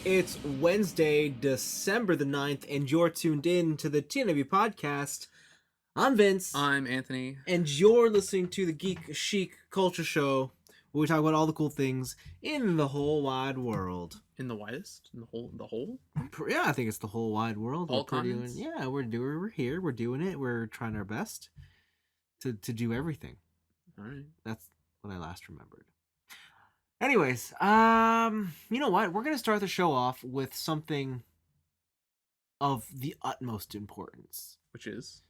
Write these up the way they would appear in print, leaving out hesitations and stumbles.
It's Wednesday, December the 9th, and you're tuned in to the TNIAB podcast. I'm Vince. I'm Anthony. And you're listening to the Geek Chic Culture Show, where we talk about all the cool things in the whole wide world. In the widest? In the whole? Yeah, I think it's the whole wide world. All continents? We're here. We're doing it. We're trying our best to do everything. All right. That's what I last remembered. Anyways, you know what? We're going to start the show off with something of the utmost importance. Which is?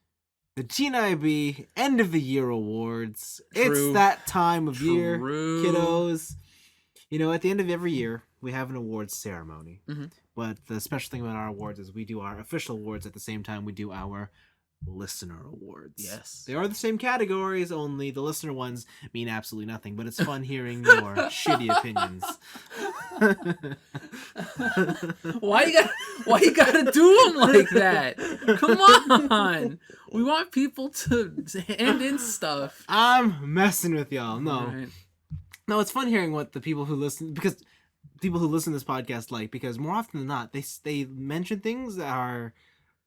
The TNIAB End of the Year Awards. True. It's that time of year, True. kiddos. You know, at the end of every year, we have an awards ceremony. Mm-hmm. But the special thing about our awards is we do our official awards at the same time we do our listener awards. Yes. They are the same categories, only the listener ones mean absolutely nothing, but it's fun hearing your shitty opinions. Why you gotta do them like that? Come on. We want people to hand in stuff. I'm messing with y'all. No. Right. No, it's fun hearing what the people who listen, because people who listen to this podcast like, because more often than not, they mention things that are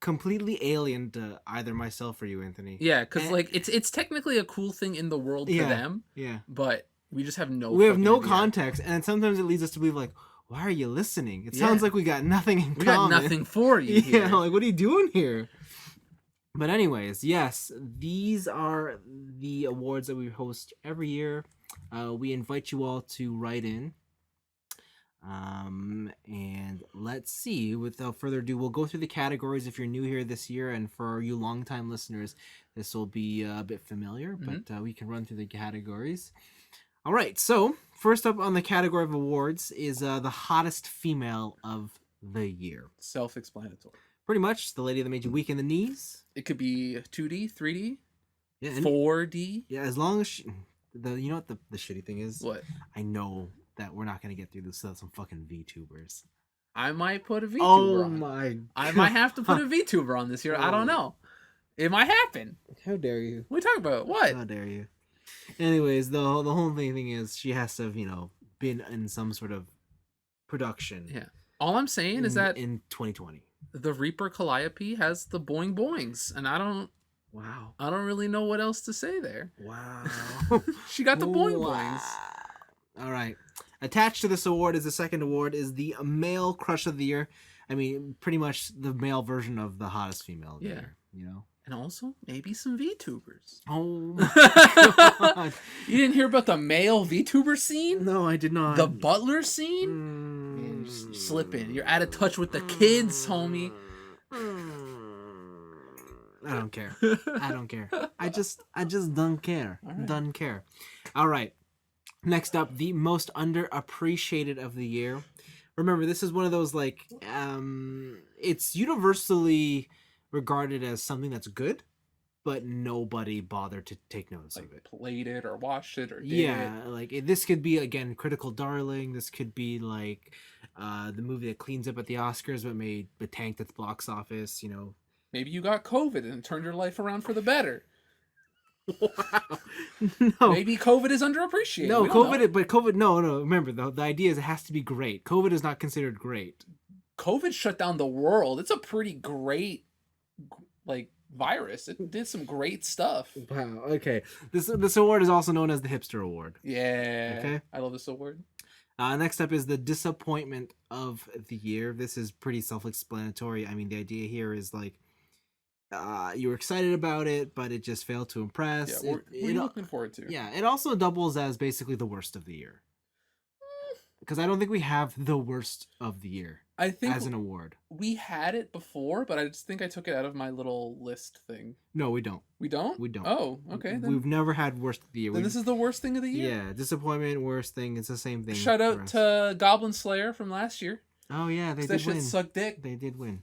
completely alien to either myself or you, Anthony. Yeah, because like it's technically a cool thing in the world to them. Yeah. But we just have no. We have no idea. context, and sometimes it leads us to believe like, why are you listening? It sounds like we got nothing in We common. got nothing for you. Here. Yeah, like what are you doing here? But anyways, yes, these are the awards that we host every year. We invite you all to write in. And let's see, without further ado, we'll go through the categories if you're new here this year, and for you longtime listeners, this will be a bit familiar, but we can run through the categories. All right, so first up on the category of awards is the hottest female of the year. Self-explanatory. Pretty much the lady that made you weak in the knees. It could be 2D, 3D, Yeah, 4D. Yeah, as long as you know what the shitty thing is? What? I know that we're not gonna get through this without some fucking VTubers. I might put a VTuber Oh on. my God. I might have to put a VTuber on this year. I don't know. It might happen. How dare you? What are we talking about? What? How dare you? Anyways, the whole thing is she has to have, been in some sort of production. Yeah. All I'm saying is that in 2020. the Reaper Calliope has the boing boings, and I don't really know what else to say there. Wow. She got the boing boings. All right. Attached to this award is the second award is the Male Crush of the Year. I mean, pretty much the male version of the hottest female of the year, And also maybe some VTubers. Oh my God. You didn't hear about the male VTuber scene? No, I did not. The butler scene? Man, you're just slipping. You're out of touch with the kids, homie. I don't care. I don't care. I just don't care. All right. Don't care. All right. Next up, the most underappreciated of the year. Remember, this is one of those it's universally regarded as something that's good, but nobody bothered to take notice of it. Played it or watched it or did it. This could be, again, Critical Darling. This could be like the movie that cleans up at the Oscars but tanked at the box office, Maybe you got COVID and turned your life around for the better. Wow. No. Maybe COVID is underappreciated. No, COVID, no. Remember, the idea is it has to be great. COVID is not considered great. COVID shut down the world. It's a pretty great, virus. It did some great stuff. Wow, okay. This award is also known as the Hipster Award. Yeah. Okay. I love this award. Next up is the Disappointment of the Year. This is pretty self-explanatory. I mean, the idea here is you were excited about it, but it just failed to impress. Yeah, what are you looking forward to? Yeah, it also doubles as basically the worst of the year. Because I don't think we have the worst of the year as an award. We had it before, but I just think I took it out of my little list thing. No, we don't. We don't? We don't. Oh, okay. Then We've never had worst of the year. Then this is the worst thing of the year? Yeah, disappointment, worst thing. It's the same thing. Shout out to Goblin Slayer from last year. Oh, yeah, they did that win. shit sucked dick. They did win.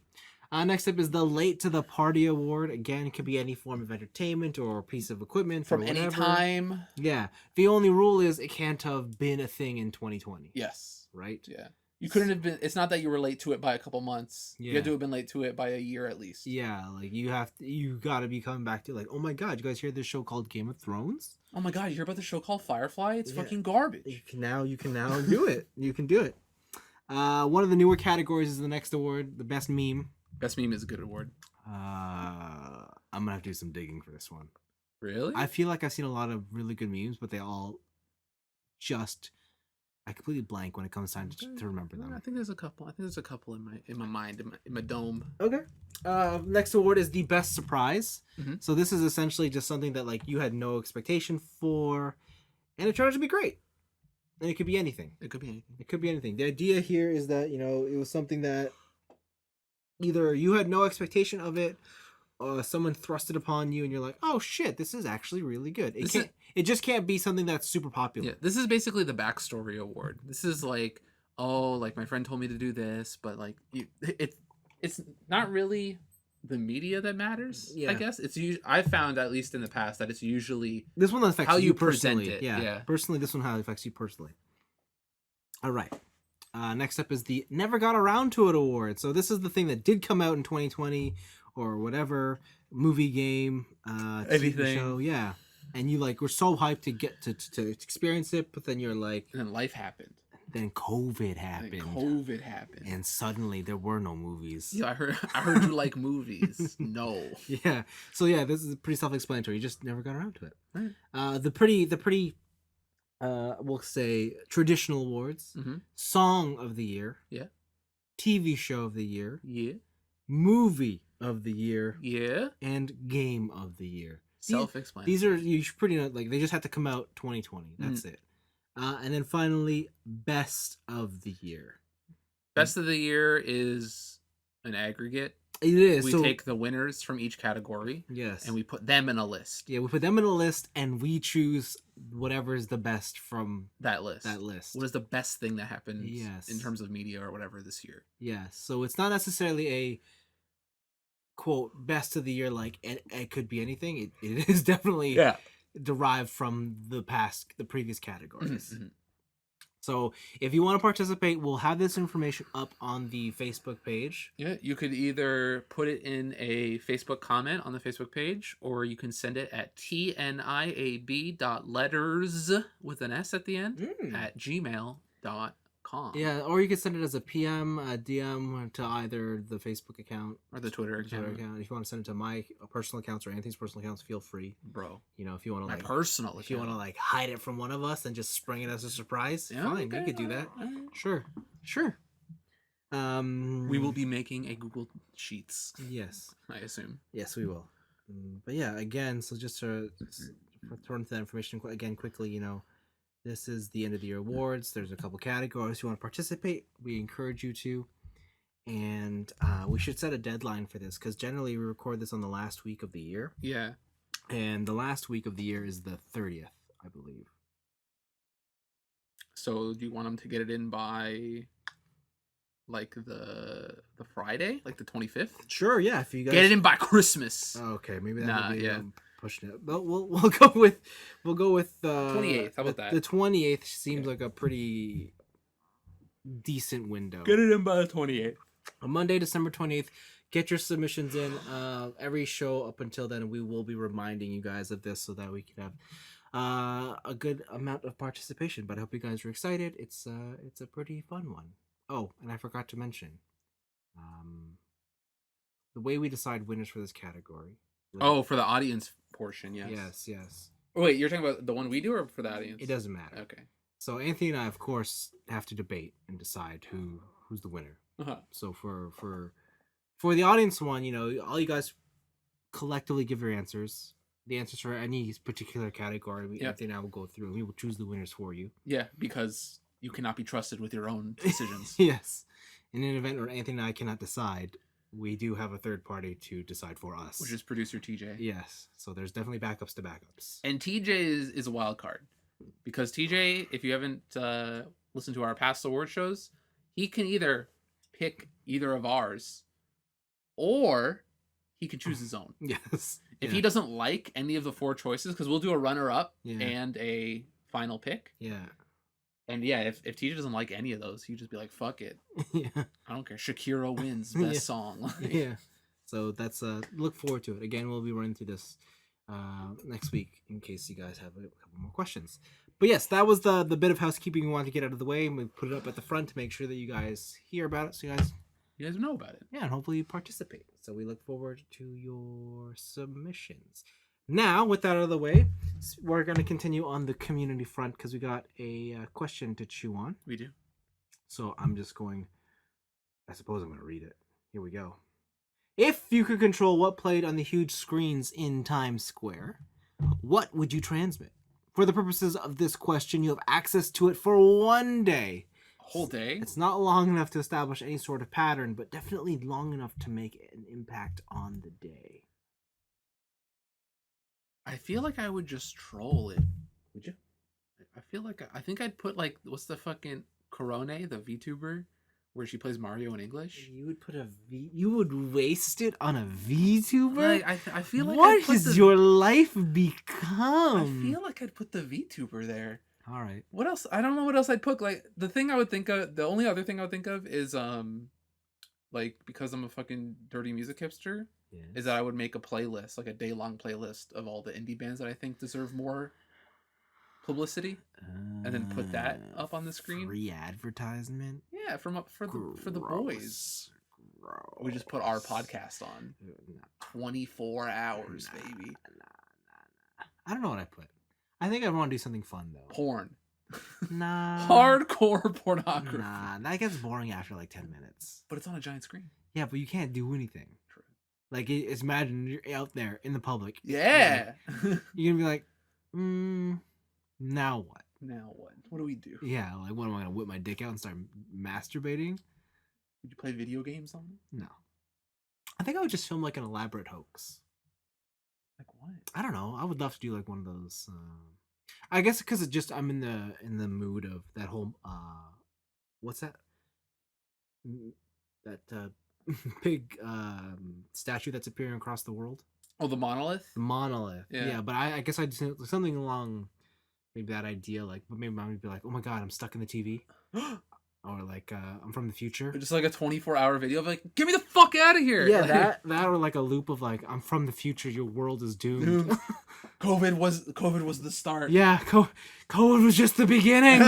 Next up is the Late to the Party Award. Again, it could be any form of entertainment or piece of equipment. From any time. Yeah. The only rule is it can't have been a thing in 2020. Yes. Right? Yeah. You couldn't have been. It's not that you were late to it by a couple months. Yeah. You had to have been late to it by a year at least. Yeah, you gotta be coming back to oh my God, you guys hear this show called Game of Thrones? Oh my God, you hear about the show called Firefly? It's fucking garbage. You can now do it. You can do it. One of the newer categories is the next award, the best meme. Best meme is a good award. I'm gonna have to do some digging for this one. Really? I feel like I've seen a lot of really good memes, but they all just I completely blank when it comes time to remember them. I think there's a couple. I think there's a couple in my mind, in my dome. Okay. Next award is the best surprise. Mhm. So this is essentially just something that like you had no expectation for, and it turned out to be great. And it could be anything. It could be anything. It could be anything. The idea here is that it was something that either you had no expectation of it, or someone thrust it upon you, and you're like, "Oh shit, this is actually really good." It just can't be something that's super popular. Yeah, this is basically the backstory award. This is like, oh, like my friend told me to do this, but like it's not really the media that matters. Yeah. I guess I found, at least in the past, that it's usually This one affects how you you present personally. it. Yeah. Yeah. Personally, this one how it affects you personally. All right. Next up is the Never Got Around to It award. So this is the thing that did come out in 2020 or whatever, movie, game, TV Anything. show, yeah. And you like were so hyped to get to experience it, but then you're like, And then life happened. then COVID And happened, then COVID happened. and suddenly there were no movies. Yeah, I heard you like movies. No. Yeah. So yeah, this is pretty self-explanatory. You just never got around to it. Right. The pretty we'll say traditional awards: Mhm. Song of the Year, Yeah. TV Show of the Year, Yeah. Movie of the Year, Yeah. and Game of the Year. Self-explanatory. These are you should pretty like they just had to come out 2020. That's it. And then finally, Best of the Year. Best of the year is an aggregate. It is. We so, take the winners from each category yes, and we put them in a list. we put them in a list and we choose whatever is the best from That list. that list. What is the best thing that happened Yes. in terms of media or whatever this year? Yes. So it's not necessarily a quote best of the year like it could be anything. It is definitely derived from the previous categories. Mhm. So if you want to participate, we'll have this information up on the Facebook page. Yeah, you could either put it in a Facebook comment on the Facebook page, or you can send it at tniab.letters with an S at the end at gmail.com. Yeah, or you can send it as a PM, a DM to either the Facebook account Or the Twitter account. If you want to send it to my personal accounts or Anthony's personal accounts, feel free. Bro. If you want to My like personal if you want to like hide it from one of us and just spring it as a surprise, Yeah, fine, okay, you could do that. alright. Sure. We will be making a Google Sheets, Yes. I assume. Yes, we will. But yeah, again, so just to throw into that information again quickly, this is the end of the year awards. There's a couple categories. If you want to participate, we encourage you to. And we should set a deadline for this because generally we record this on the last week of the year. Yeah. And the last week of the year is the 30th, I believe. So do you want them to get it in by like the Friday, like the 25th? Sure, yeah. If you guys Get it in by Christmas. Okay, maybe that Nah, would be yeah. pushing it. But we'll go with 28th. How about that? The 28th seems like a pretty decent window. Get it in by the 28th. On Monday, December 28th. Get your submissions in. Every show up until then, we will be reminding you guys of this so that we can have a good amount of participation. But I hope you guys are excited. It's a pretty fun one. Oh, and I forgot to mention, the way we decide winners for this category. Oh, for the audience portion, yes. Yes. Oh, wait, you're talking about the one we do or for the audience? It doesn't matter. Okay. So Anthony and I, of course, have to debate and decide who's the winner. Uh-huh. So for the audience one, all you guys collectively give your answers. The answers for any particular category. Anthony and I will go through and we will choose the winners for you. Yeah, because you cannot be trusted with your own decisions. Yes. In an event where Anthony and I cannot decide, we do have a third party to decide for us. Which is producer TJ. Yes. So there's definitely backups to backups. And TJ is a wild card. Because TJ, if you haven't listened to our past award shows, he can either pick either of ours or he can choose his own. Yes. If he doesn't like any of the four choices, because we'll do a runner-up and a final pick. Yeah. And yeah, if TJ doesn't like any of those, he'd just be like, fuck it. Yeah. I don't care. Shakira wins best song. Yeah. So that's look forward to it. Again, we'll be running through this next week in case you guys have a couple more questions. But yes, that was the bit of housekeeping we wanted to get out of the way, and we put it up at the front to make sure that you guys hear about it. So you guys know about it. Yeah, and hopefully you participate. So we look forward to your submissions. Now, with that out of the way, we're going to continue on the community front because we got a question to chew on. We do. So I'm just going, I suppose I'm going to read it. Here we go. If you could control what played on the huge screens in Times Square, what would you transmit? For the purposes of this question, you have access to it for 1 day. A whole day? It's not long enough to establish any sort of pattern, but definitely long enough to make an impact on the day. I feel like I would just troll it. Would you? I think I'd put like, what's the fucking Corone, the VTuber, where she plays Mario in English? You would put you would waste it on a VTuber? Like, I feel like what has your life become? I feel like I'd put the VTuber there. All right. What else? I don't know what else I'd put. Like, the thing I would think of, the only other thing I would think of is like, because I'm a fucking dirty music hipster, is that I would make a playlist, like a day-long playlist of all the indie bands that I think deserve more publicity, and then put that up on the screen. Free advertisement. Yeah, for the boys. Gross. We just put our podcast on. 24 hours, baby. I don't know what I put. I think I want to do something fun though. Porn. Nah. Hardcore pornography. Nah, that gets boring after like 10 minutes. But it's on a giant screen. Yeah, but you can't do anything. True. Like, it's imagine you're out there in the public. Yeah. You're gonna be like, now what? Now what? What do we do? Yeah, like, what am I gonna whip my dick out and start masturbating? Would you play video games on it? No. I think I would just film like an elaborate hoax. Like what? I don't know. I would love to do like one of those. I guess because it just I'm in the mood of that whole what's that? That big statue that's appearing across the world. Oh, the monolith. The monolith. Yeah. Yeah, but I guess I'd do something along maybe that idea. Like, but maybe I would be like, oh my god, I'm stuck in the TV. Or like I'm from the future. Just like a 24-hour video of like, get me the fuck out of here. Yeah, like, that or like a loop of like, I'm from the future, your world is doomed. COVID was the start. Yeah, COVID was just the beginning.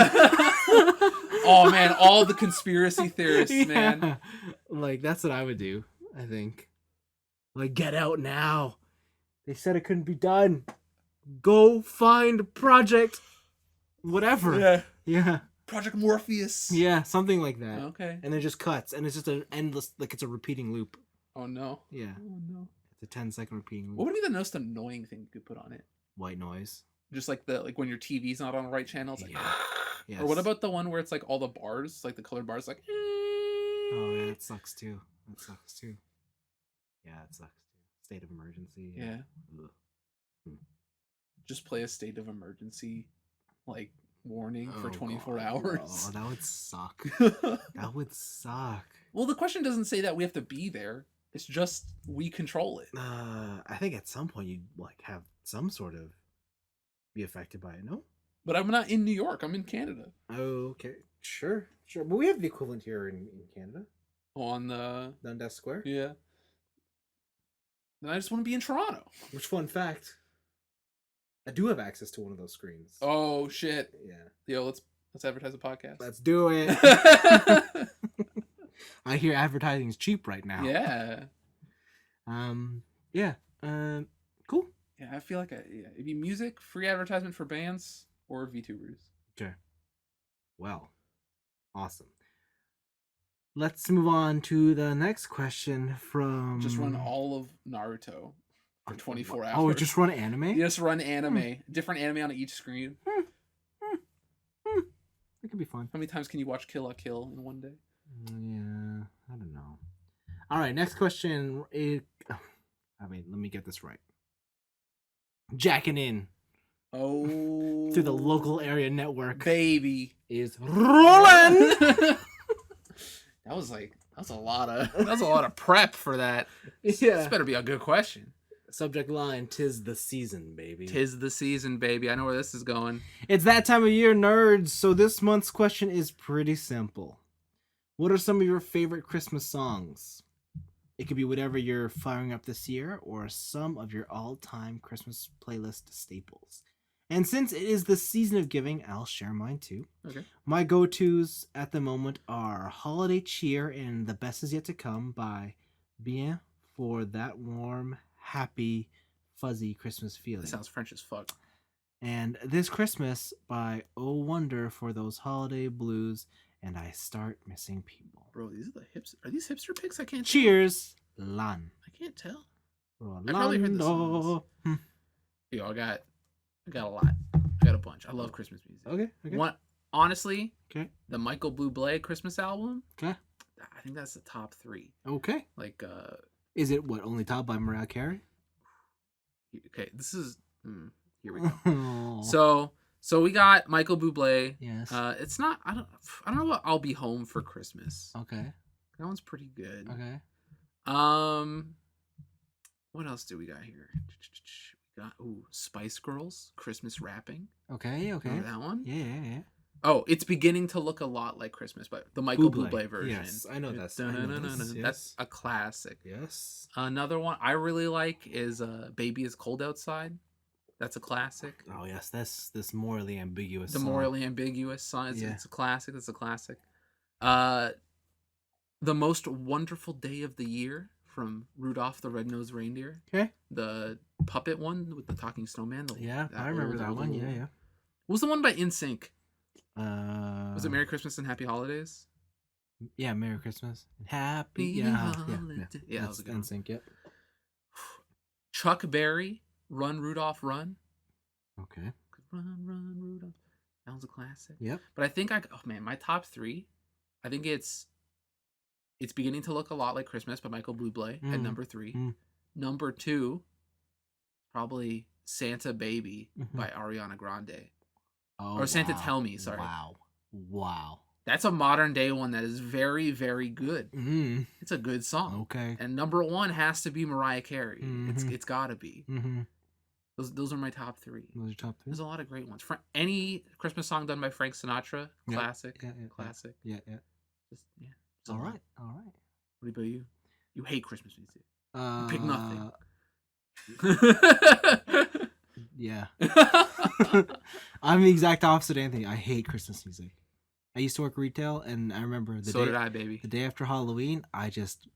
Oh man, all the conspiracy theorists, man. Like, that's what I would do, I think. Like, get out now. They said it couldn't be done. Go find a project. Whatever. Yeah. Yeah. Project Morpheus. Yeah, something like that. Okay. And it just cuts, and it's just an endless, like it's a repeating loop. Oh no. Yeah. Oh no. It's a 10-second repeating loop. What would be the most annoying thing you could put on it? White noise. Just like when your TV's not on the right channel. It's like, yes. Or what about the one where it's like all the bars, like the colored bars, like. Oh yeah, it sucks too. That sucks too. Yeah, it sucks too. State of emergency. Yeah. Just play a state of emergency, like warning for 24 hours. Oh, that would suck. That would suck. Well, the question doesn't say that we have to be there. It's just we control it. I think at some point you'd like have some sort of be affected by it, no? But I'm not in New York. I'm in Canada. Okay, sure. But we have the equivalent here in Canada. On the Dundas Square. Yeah. Then I just want to be in Toronto. Which fun fact? I do have access to one of those screens. Oh shit! Yeah. Yo, let's advertise a podcast. Let's do it. I hear advertising is cheap right now. Yeah. Yeah. Cool. Yeah, I feel like it'd be music, free advertisement for bands, or VTubers. Okay. Well, awesome. Let's move on to the next question from. Just run all of Naruto for 24 hours. Oh, just run anime? You just run anime. Different anime on each screen. It could be fun. How many times can you watch Kill la Kill in one day? Yeah, I don't know. All right, next question. Let me get this right. Jacking in. Oh. Through the local area network. Baby. Is rolling. That was a lot of prep for that. Yeah. This better be a good question. Subject line, 'tis the season, baby. 'Tis the season, baby. I know where this is going. It's that time of year, nerds. So this month's question is pretty simple. What are some of your favorite Christmas songs? It could be whatever you're firing up this year or some of your all-time Christmas playlist staples. And since it is the season of giving, I'll share mine too. Okay. My go-tos at the moment are Holiday Cheer and The Best Is Yet to Come by Bien for that warm, happy, fuzzy Christmas feeling. That sounds French as fuck. And This Christmas by Oh Wonder for those holiday blues, and I start missing people. Bro, these are the hips. Are these hipster picks? I can't. Cheers, Lan. I can't tell. Rolando. I probably heard the songs. Yo, I got a lot. I got a bunch. I love Christmas music. Okay. Honestly, Okay. the Michael Bublé Christmas album. Okay. I think that's the top 3. Okay. Like, is it only topped by Mariah Carey? Okay, this is. Here we go. So we got Michael Bublé. Yes. It's not. I don't know what I'll Be Home for Christmas. Okay. That one's pretty good. Okay. What else do we got here? We got Spice Girls Christmas Rapping. Okay. Remember that one? Yeah. Oh, it's beginning to look a lot like Christmas, but the Michael Bublé version. Yes, I know that's. That's a classic. Yes. Another one I really like is "Baby Is Cold Outside." That's a classic. Oh yes, that's this morally ambiguous. The morally ambiguous song. It's a classic. It's a classic. The Most Wonderful Day of the Year from Rudolph the Red-Nosed Reindeer. Okay. The puppet one with the talking snowman. I remember that one. Yeah. What was the one by NSYNC? Was it Was Merry Christmas and Happy Holidays? Yeah, Merry Christmas. Happy Holiday. Yeah, that was a good one. NSYNC, yep. Chuck Berry, Run Rudolph Run. Okay. Run Rudolph. That was a classic. Yep. But I think my top 3, I think it's beginning to look a lot like Christmas by Michael Bublé at number 3. Number 2, probably Santa Baby by Ariana Grande. Oh, or Santa Tell Me, sorry. Wow. That's a modern day one that is very, very good. It's a good song. Okay. And number 1 has to be Mariah Carey. It's gotta be. Those are my top 3. Those are top 3. There's a lot of great ones. Any Christmas song done by Frank Sinatra, classic. Classic. Yeah. Just All right. What about you? You hate Christmas music. You pick nothing. Yeah. I'm the exact opposite of Anthony. I hate Christmas music. I used to work retail, and I remember did I, baby. The day after Halloween, I just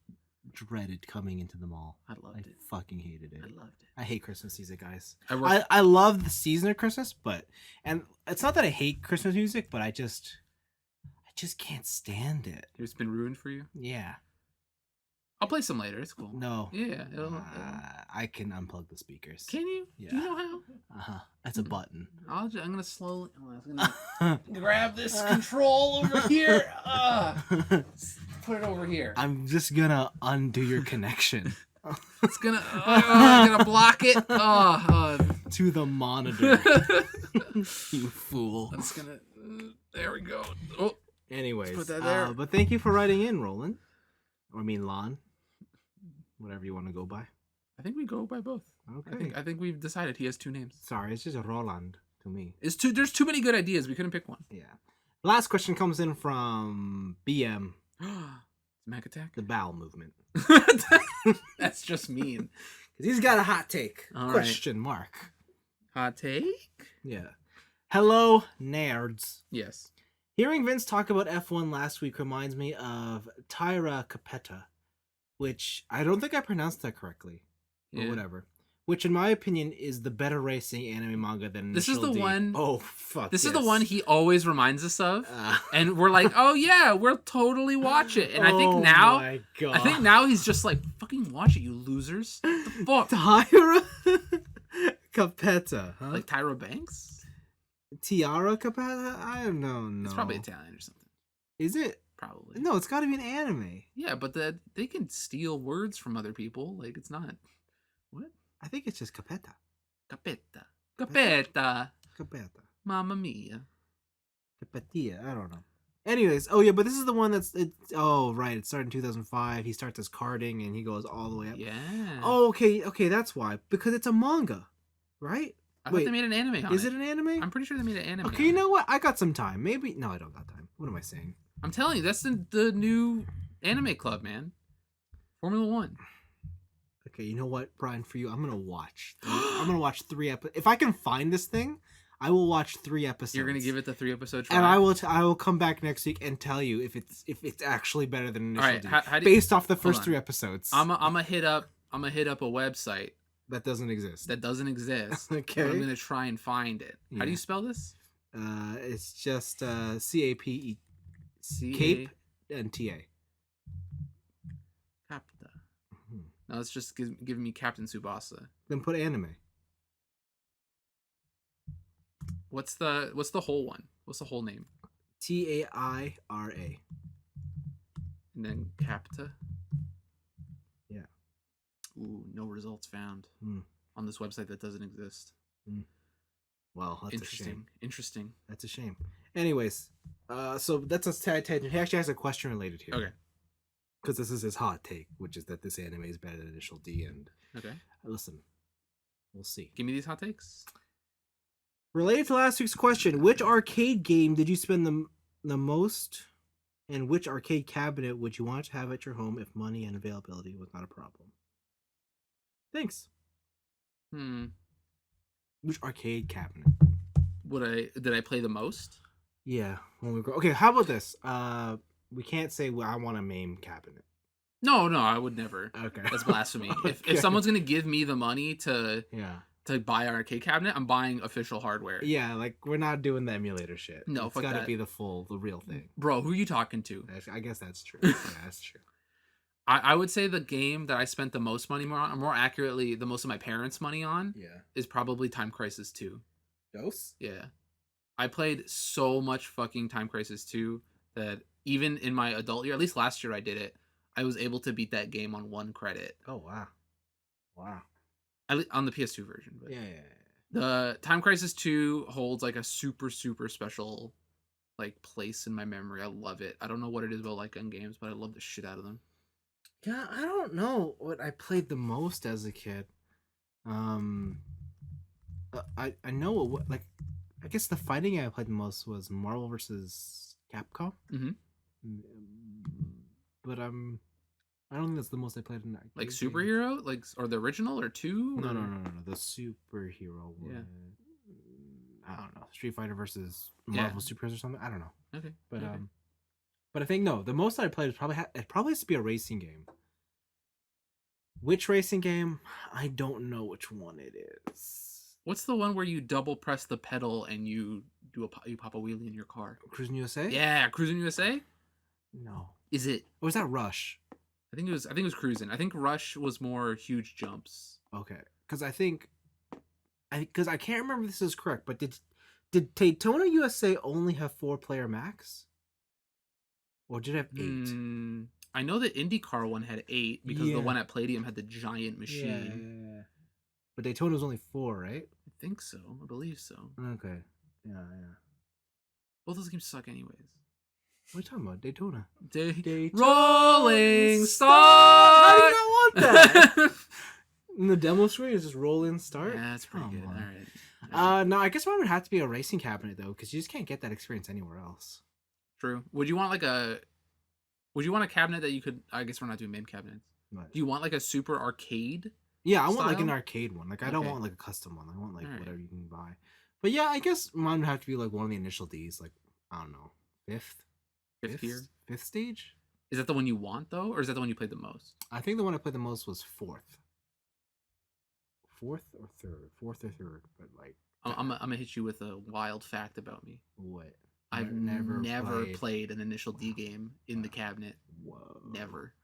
dreaded coming into the mall. I loved it. Fucking hated it. I loved it. I hate Christmas music, guys. I love the season of Christmas, and it's not that I hate Christmas music, but I just can't stand it. It's been ruined for you? Yeah. I'll play some later. It's cool. No. Yeah. I can unplug the speakers. Can you? Yeah. Do you know how? That's a button. I'm gonna slowly. I'm gonna grab this control over here. Put it over here. I'm just gonna undo your connection. It's gonna. I'm gonna block it. To the monitor. You fool. It's gonna. There we go. Oh. Anyways, put that there. But thank you for writing in, Roland. Lon. Whatever you want to go by. I think we go by both. Okay. I think we've decided he has 2 names. Sorry, it's just Roland to me. There's too many good ideas. We couldn't pick one. Yeah. Last question comes in from BM. Mac Attack? The bowel movement. That's just mean. Because he's got a hot take. All Question mark. Hot take? Yeah. Hello, nerds. Yes. Hearing Vince talk about F1 last week reminds me of Tyra Capetta, which I don't think I pronounced that correctly, or whatever. Which, in my opinion, is the better racing anime manga than this is the D. one. Oh fuck! This is the one he always reminds us of, Ah. and we're like, oh yeah, we'll totally watch it. And I think now he's just like, fucking watch it, you losers. What the fuck? Tyra Capetta, huh? Like Tyra Banks? Tiara Capetta? I don't know. It's probably Italian or something. Is it? Probably. No, it's got to be an anime. Yeah, but they can steal words from other people. Like, it's not. What? I think it's just Capetta. Capetta. Mamma mia. Capetia. I don't know. Anyways, but this is the one that's. Right. It started in 2005. He starts as karting and he goes all the way up. Yeah. Oh, okay. That's why. Because it's a manga, right? I thought they made an anime on it. Is it an anime? I'm pretty sure they made an anime. Okay, you know what? I got some time. Maybe. No, I don't got time. What am I saying? I'm telling you, that's the new anime club, man. Formula 1. Okay, you know what, Brian? For you, I'm gonna watch 3 episodes. If I can find this thing, I will watch 3 episodes. You're gonna give it the 3-episode try, and I will come back next week and tell you if it's actually better than Initial D, how based off the first 3 episodes. I'm gonna hit up a website that doesn't exist. Okay. I'm gonna try and find it. How do you spell this? It's just CAPE, Cape and TA. Capta. No, it's just giving me Captain Tsubasa. Then put anime. What's the whole one? What's the whole name? TAIRA. And then Capta. Yeah. Ooh, no results found on this website that doesn't exist. Well, that's a shame. Interesting. That's a shame. Anyways, so that's a side tangent. He actually has a question related here. Okay. Because this is his hot take, which is that this anime is better than Initial D. And okay, listen, we'll see. Give me these hot takes. Related to last week's question, which arcade game did you spend the most, and which arcade cabinet would you want to have at your home if money and availability was not a problem? Thanks. Which arcade cabinet? Did I play the most? Yeah. When we go. Okay, how about this? We can't say I want a MAME cabinet. No, I would never. Okay. That's blasphemy. Okay. If someone's gonna give me the money to buy an arcade cabinet, I'm buying official hardware. Yeah, like we're not doing the emulator shit. No, it's gotta be the real thing. Bro, who are you talking to? I guess that's true. Yeah, that's true. I would say the game that I spent the most money on, or more accurately, the most of my parents' money on, is probably Time Crisis 2. Dose? Yeah. I played so much fucking Time Crisis 2 that even in my adult year, at least last year I did it, I was able to beat that game on 1 credit. Oh, wow. Wow. On the PS2 version. But yeah. The Time Crisis 2 holds like a super, super special like place in my memory. I love it. I don't know what it is about like gun games, but I love the shit out of them. Yeah, I don't know what I played the most as a kid. I know what, like, I guess the fighting game I played the most was Marvel vs. Capcom. But I don't think that's the most I played in that. Like superhero, like, or the original, or 2? No. The superhero one. Yeah. I don't know. Street Fighter versus Marvel Superheroes or something. I don't know. Okay. But But I think the most I played is it probably has to be a racing game. Which racing game? I don't know which one it is. What's the one where you double press the pedal and you pop a wheelie in your car? Cruising USA? Yeah, Cruising USA? No. Is it? Or was that Rush? I think it was Cruising. I think Rush was more huge jumps. Okay. Because I can't remember if this is correct, but did Daytona USA only have 4-player max? Or did it have 8? I know the IndyCar one had 8 because the one at Palladium had the giant machine. Yeah. But Daytona was only 4, right? I think so. I believe so. Okay. Yeah. Both those games suck anyways. What are you talking about? Daytona. Rolling Start! How do you not want that? In the demo screen is just Rolling Start? Yeah, that's pretty good. All right. No, I guess mine would have to be a racing cabinet, though, because you just can't get that experience anywhere else. True. Would you want a cabinet that you could? I guess we're not doing MAME cabinets. Right. Do you want like a super arcade? Yeah, I want like an arcade one. Like I don't want like a custom one. I want like whatever you can buy. But yeah, I guess mine would have to be like one of the Initial Ds. Like I don't know, fifth tier, 5th stage. Is that the one you want though, or is that the one you played the most? I think the one I played the most was 4th or 3rd. But like I'm gonna hit you with a wild fact about me. What? I've never played an Initial D game in the cabinet. Whoa. Never.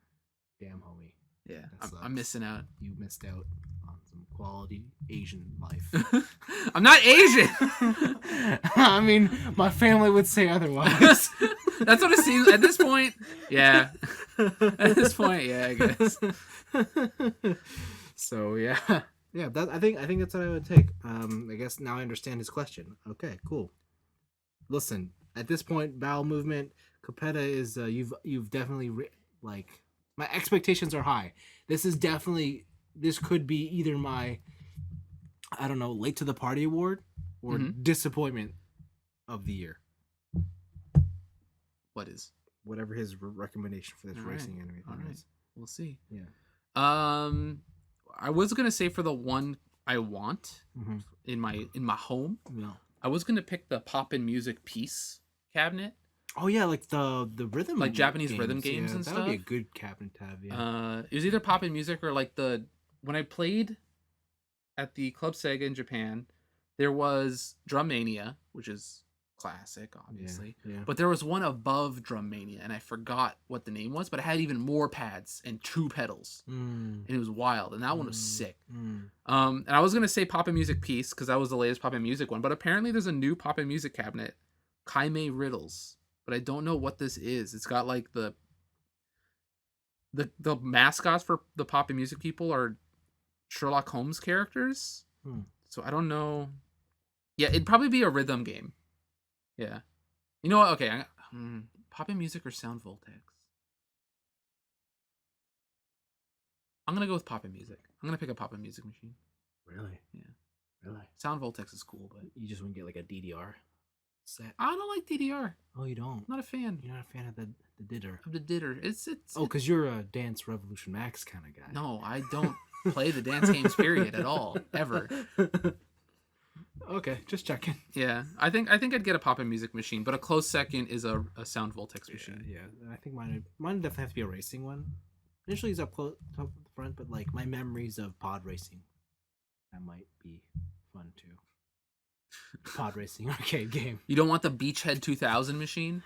Damn, homie. Yeah, I'm missing out. You missed out on some quality Asian life. I'm not Asian! I mean, my family would say otherwise. That's what it seems at this point. Yeah. At this point, yeah, I guess. So, yeah. Yeah, I think that's what I would take. I guess now I understand his question. Okay, cool. Listen, at this point, bowel movement, Capetta is you've definitely my expectations are high. This could be either my late to the party award or disappointment of the year. What is? Whatever his recommendation for this racing anime is. We'll see. Yeah. I was gonna say for the one I want in my home. No. I was gonna pick the pop in music piece cabinet, Oh yeah, like the rhythm, like Japanese rhythm games and that would be a stuff. good cabinet to have. Yeah. It was either pop in music or like when I played at the Club Sega in Japan, there was Drum Mania, which is classic, obviously. Yeah. But there was one above Drum Mania, and I forgot what the name was, but it had even more pads and 2 pedals. And it was wild, and that one was sick. And I was gonna say Pop in Music Piece, because that was the latest Pop in Music one, but apparently there's a new Pop in Music cabinet, Kaime Riddles. But I don't know what this is. It's got like the mascots for the Pop in Music people are Sherlock Holmes characters. So I don't know. Yeah, it'd probably be a rhythm game. Yeah. You know what? Okay. Pop in music or sound Voltex? I'm going to go with pop in music. I'm going to pick a pop in music machine. Really? Yeah. Really? Sound Voltex is cool, but You just wouldn't get like a DDR set. I don't like DDR. Oh, you don't? I'm not a fan You're not a fan of the ditter. of the ditter. Oh, because you're a Dance Revolution Max kind of guy. No, I don't play the dance games period at all, ever. Okay, just checking. Yeah, I think I'd get a pop in music machine, but a close second is a sound Voltex machine. Yeah, I think mine definitely have to be a racing one. Initially, it's up close, up front, but like my memories of pod racing, that might be fun too. Pod racing arcade game. You don't want the Beachhead 2000 machine?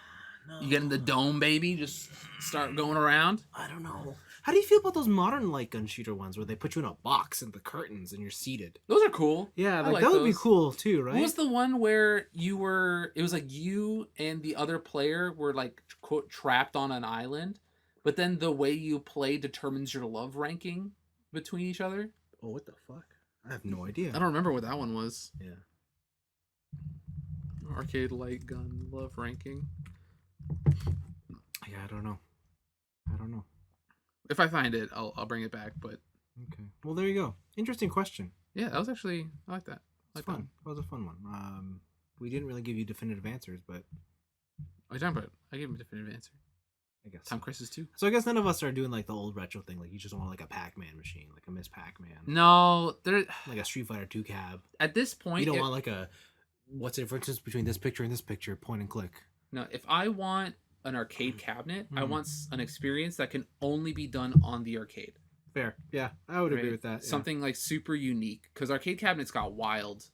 No. You get in the dome, baby, just start going around? I don't know. How do you feel about those modern like gun shooter ones where they put you in a box and the curtains and you're seated? Those are cool. Yeah, I like that would be those. cool too, right? What was the one where it was like you and the other player were like, quote, trapped on an island, but then the way you play determines your love ranking between each other? Oh, what the fuck? I have no idea. I don't remember what that one was. Yeah. Arcade light gun love ranking. Yeah, I don't know. If I find it, I'll bring it back, but Okay. Well, there you go. Interesting question. yeah, that was actually, I like that. It's fun. That was a fun one. We didn't really give you definitive answers, but What are you talking about? I gave him a definitive answer. I guess Time Crisis 2. So I guess none of us are doing like the old retro thing. Like you just want like a Pac-Man machine, like a Miss Pac-Man, No, there. like a Street Fighter 2 cab. At this point, You don't want like a what's the difference between this picture and this picture? Point and click. no. If I want an arcade cabinet, I want an experience that can only be done on the arcade. Fair. Yeah, I would agree Right? with that. Yeah. Something like super unique, because arcade cabinets got wild,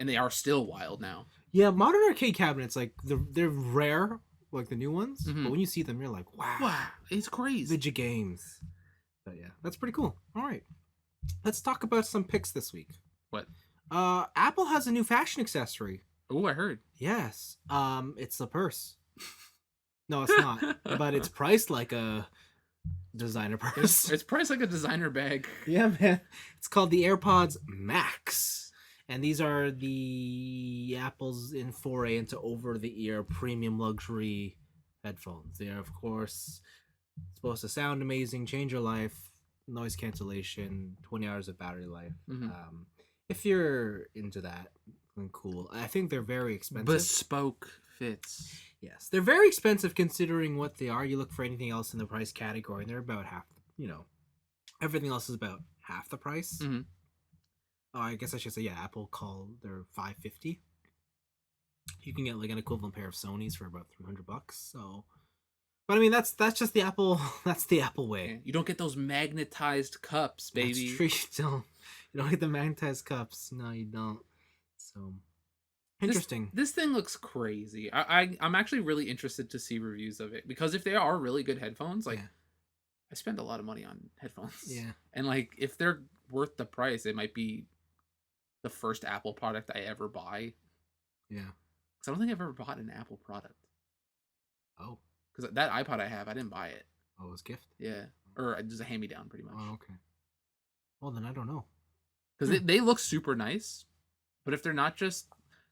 and they are still wild now. Yeah, modern arcade cabinets like they're rare, like the new ones. Mhm. But when you see them, you're like, Wow, it's crazy. Vidya games. But yeah, that's pretty cool. All right, let's talk about some picks this week. What? Apple has a new fashion accessory. Oh, I heard. Yes. It's a purse. No, it's not. But it's priced like a designer purse. It's priced like a designer bag. Yeah, man. It's called the AirPods Max. And these are the Apple's in foray into over-the-ear premium luxury headphones. They are, of course, supposed to sound amazing, change your life, noise cancellation, 20 hours of battery life. Mhm. If you're into that, then cool. I think they're very expensive. Bespoke fits. Yes, they're very expensive considering what they are. You look for anything else in the price category, and they're about half. Everything else is about half the price. Mhm. I guess I should say, yeah. Apple called they're $550. You can get like an equivalent pair of Sony's for about $300. So, but I mean that's just the Apple. That's the Apple way. Yeah, you don't get those magnetized cups, baby. That's true. You don't get the magnetized cups. No, you don't. So interesting. This thing looks crazy. I'm actually really interested to see reviews of it, because if they are really good headphones, like Yeah. I spend a lot of money on headphones. Yeah. And like if they're worth the price, it might be the first Apple product I ever buy. Yeah. Because I don't think I've ever bought an Apple product. Oh. Because that iPod I have, I didn't buy it. Oh, it was gift. Yeah. Or just a hand-me-down, pretty much. Oh, okay. Well, then I don't know. Because they look super nice, but if they're not just...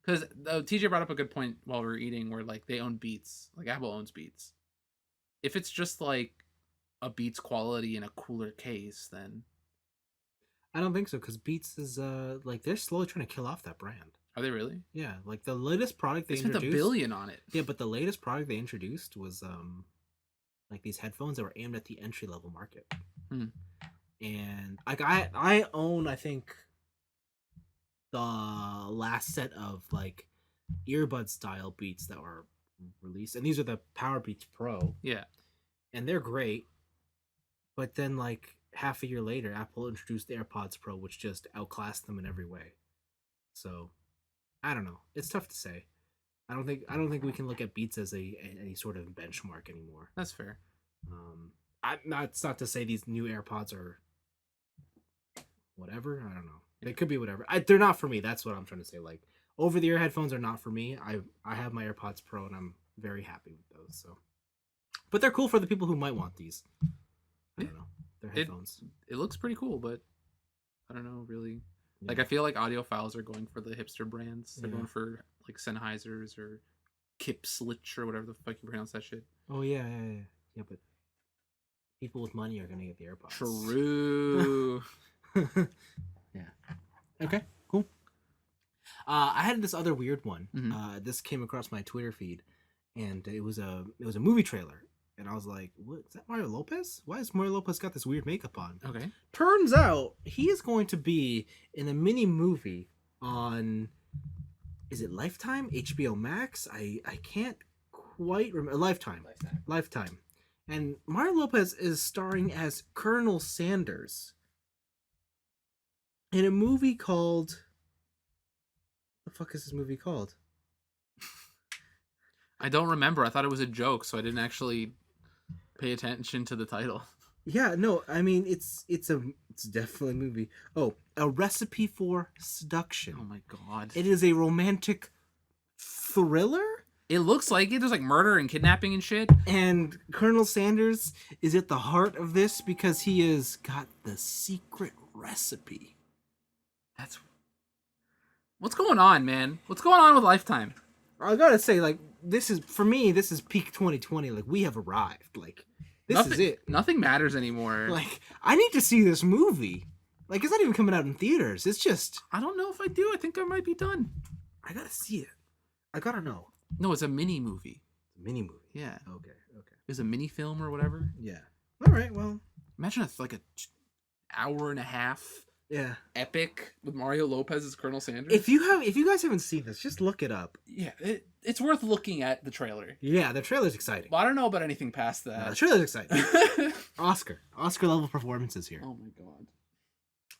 Because TJ brought up a good point while we were eating, where like they own Beats. Like Apple owns Beats. If it's just like a Beats quality in a cooler case, then... I don't think so, because Beats is like they're slowly trying to kill off that brand. Are they really? Yeah, like the latest product They they spent introduced. $1 billion on it. Yeah, but the latest product they introduced was like these headphones that were aimed at the entry level market. And like I own, I think, the last set of like earbud style Beats that were released, and these are the Power Beats Pro, Yeah. and they're great. But then, like half a year later, Apple introduced the AirPods Pro, which just outclassed them in every way. So I don't know. It's tough to say. I don't think we can look at Beats as any sort of benchmark anymore. That's fair. It's not to say these new AirPods are whatever. I don't know. They could be whatever. They're not for me. That's what I'm trying to say. Like over the ear headphones are not for me. I have my AirPods Pro and I'm very happy with those. So, but they're cool for the people who might want these. I don't know. They're headphones. It looks pretty cool, but I don't know really. Yeah. Like I feel like audiophiles are going for the hipster brands. They're Yeah. going for like Sennheisers or Kipslich or whatever the fuck you pronounce that shit. Oh yeah. Yeah, but people with money are gonna get the AirPods. True. Yeah. Okay. Cool. I had this other weird one. Mhm. This came across my Twitter feed, and it was a movie trailer, and I was like, "What is that? Mario Lopez? Why has Mario Lopez got this weird makeup on?" Okay. Turns out he is going to be in a mini movie on. Is it Lifetime? HBO Max? I can't quite remember. Lifetime. And Mario Lopez is starring as Colonel Sanders in a movie called. What the fuck is this movie called? I don't remember. I thought it was a joke, so I didn't actually pay attention to the title. Yeah, no, I mean it's definitely a movie. Oh, A Recipe for Seduction. Oh my god. It is a romantic thriller, It looks like it. There's like murder and kidnapping and shit. and Colonel Sanders is at the heart of this because he has got the secret recipe. That's what's going on, man. What's going on with Lifetime? I gotta say, like, this is for me. This is peak 2020. Like, we have arrived. Like, this is it. Nothing matters anymore. Like, I need to see this movie. Like, it's not even coming out in theaters. It's just I don't know if I do. I think I might be done. I gotta see it. I gotta know. No, it's a mini movie. Mini movie. Yeah. Okay. It's a mini film or whatever. Yeah. All right. Well. Imagine like a hour and a half Yeah. epic with Mario Lopez as Colonel Sanders. If you guys haven't seen this, just look it up. Yeah, it's worth looking at the trailer. Yeah, the trailer's exciting. But I don't know about anything past No, the that. trailer's exciting. Oscar level performances here. Oh my god.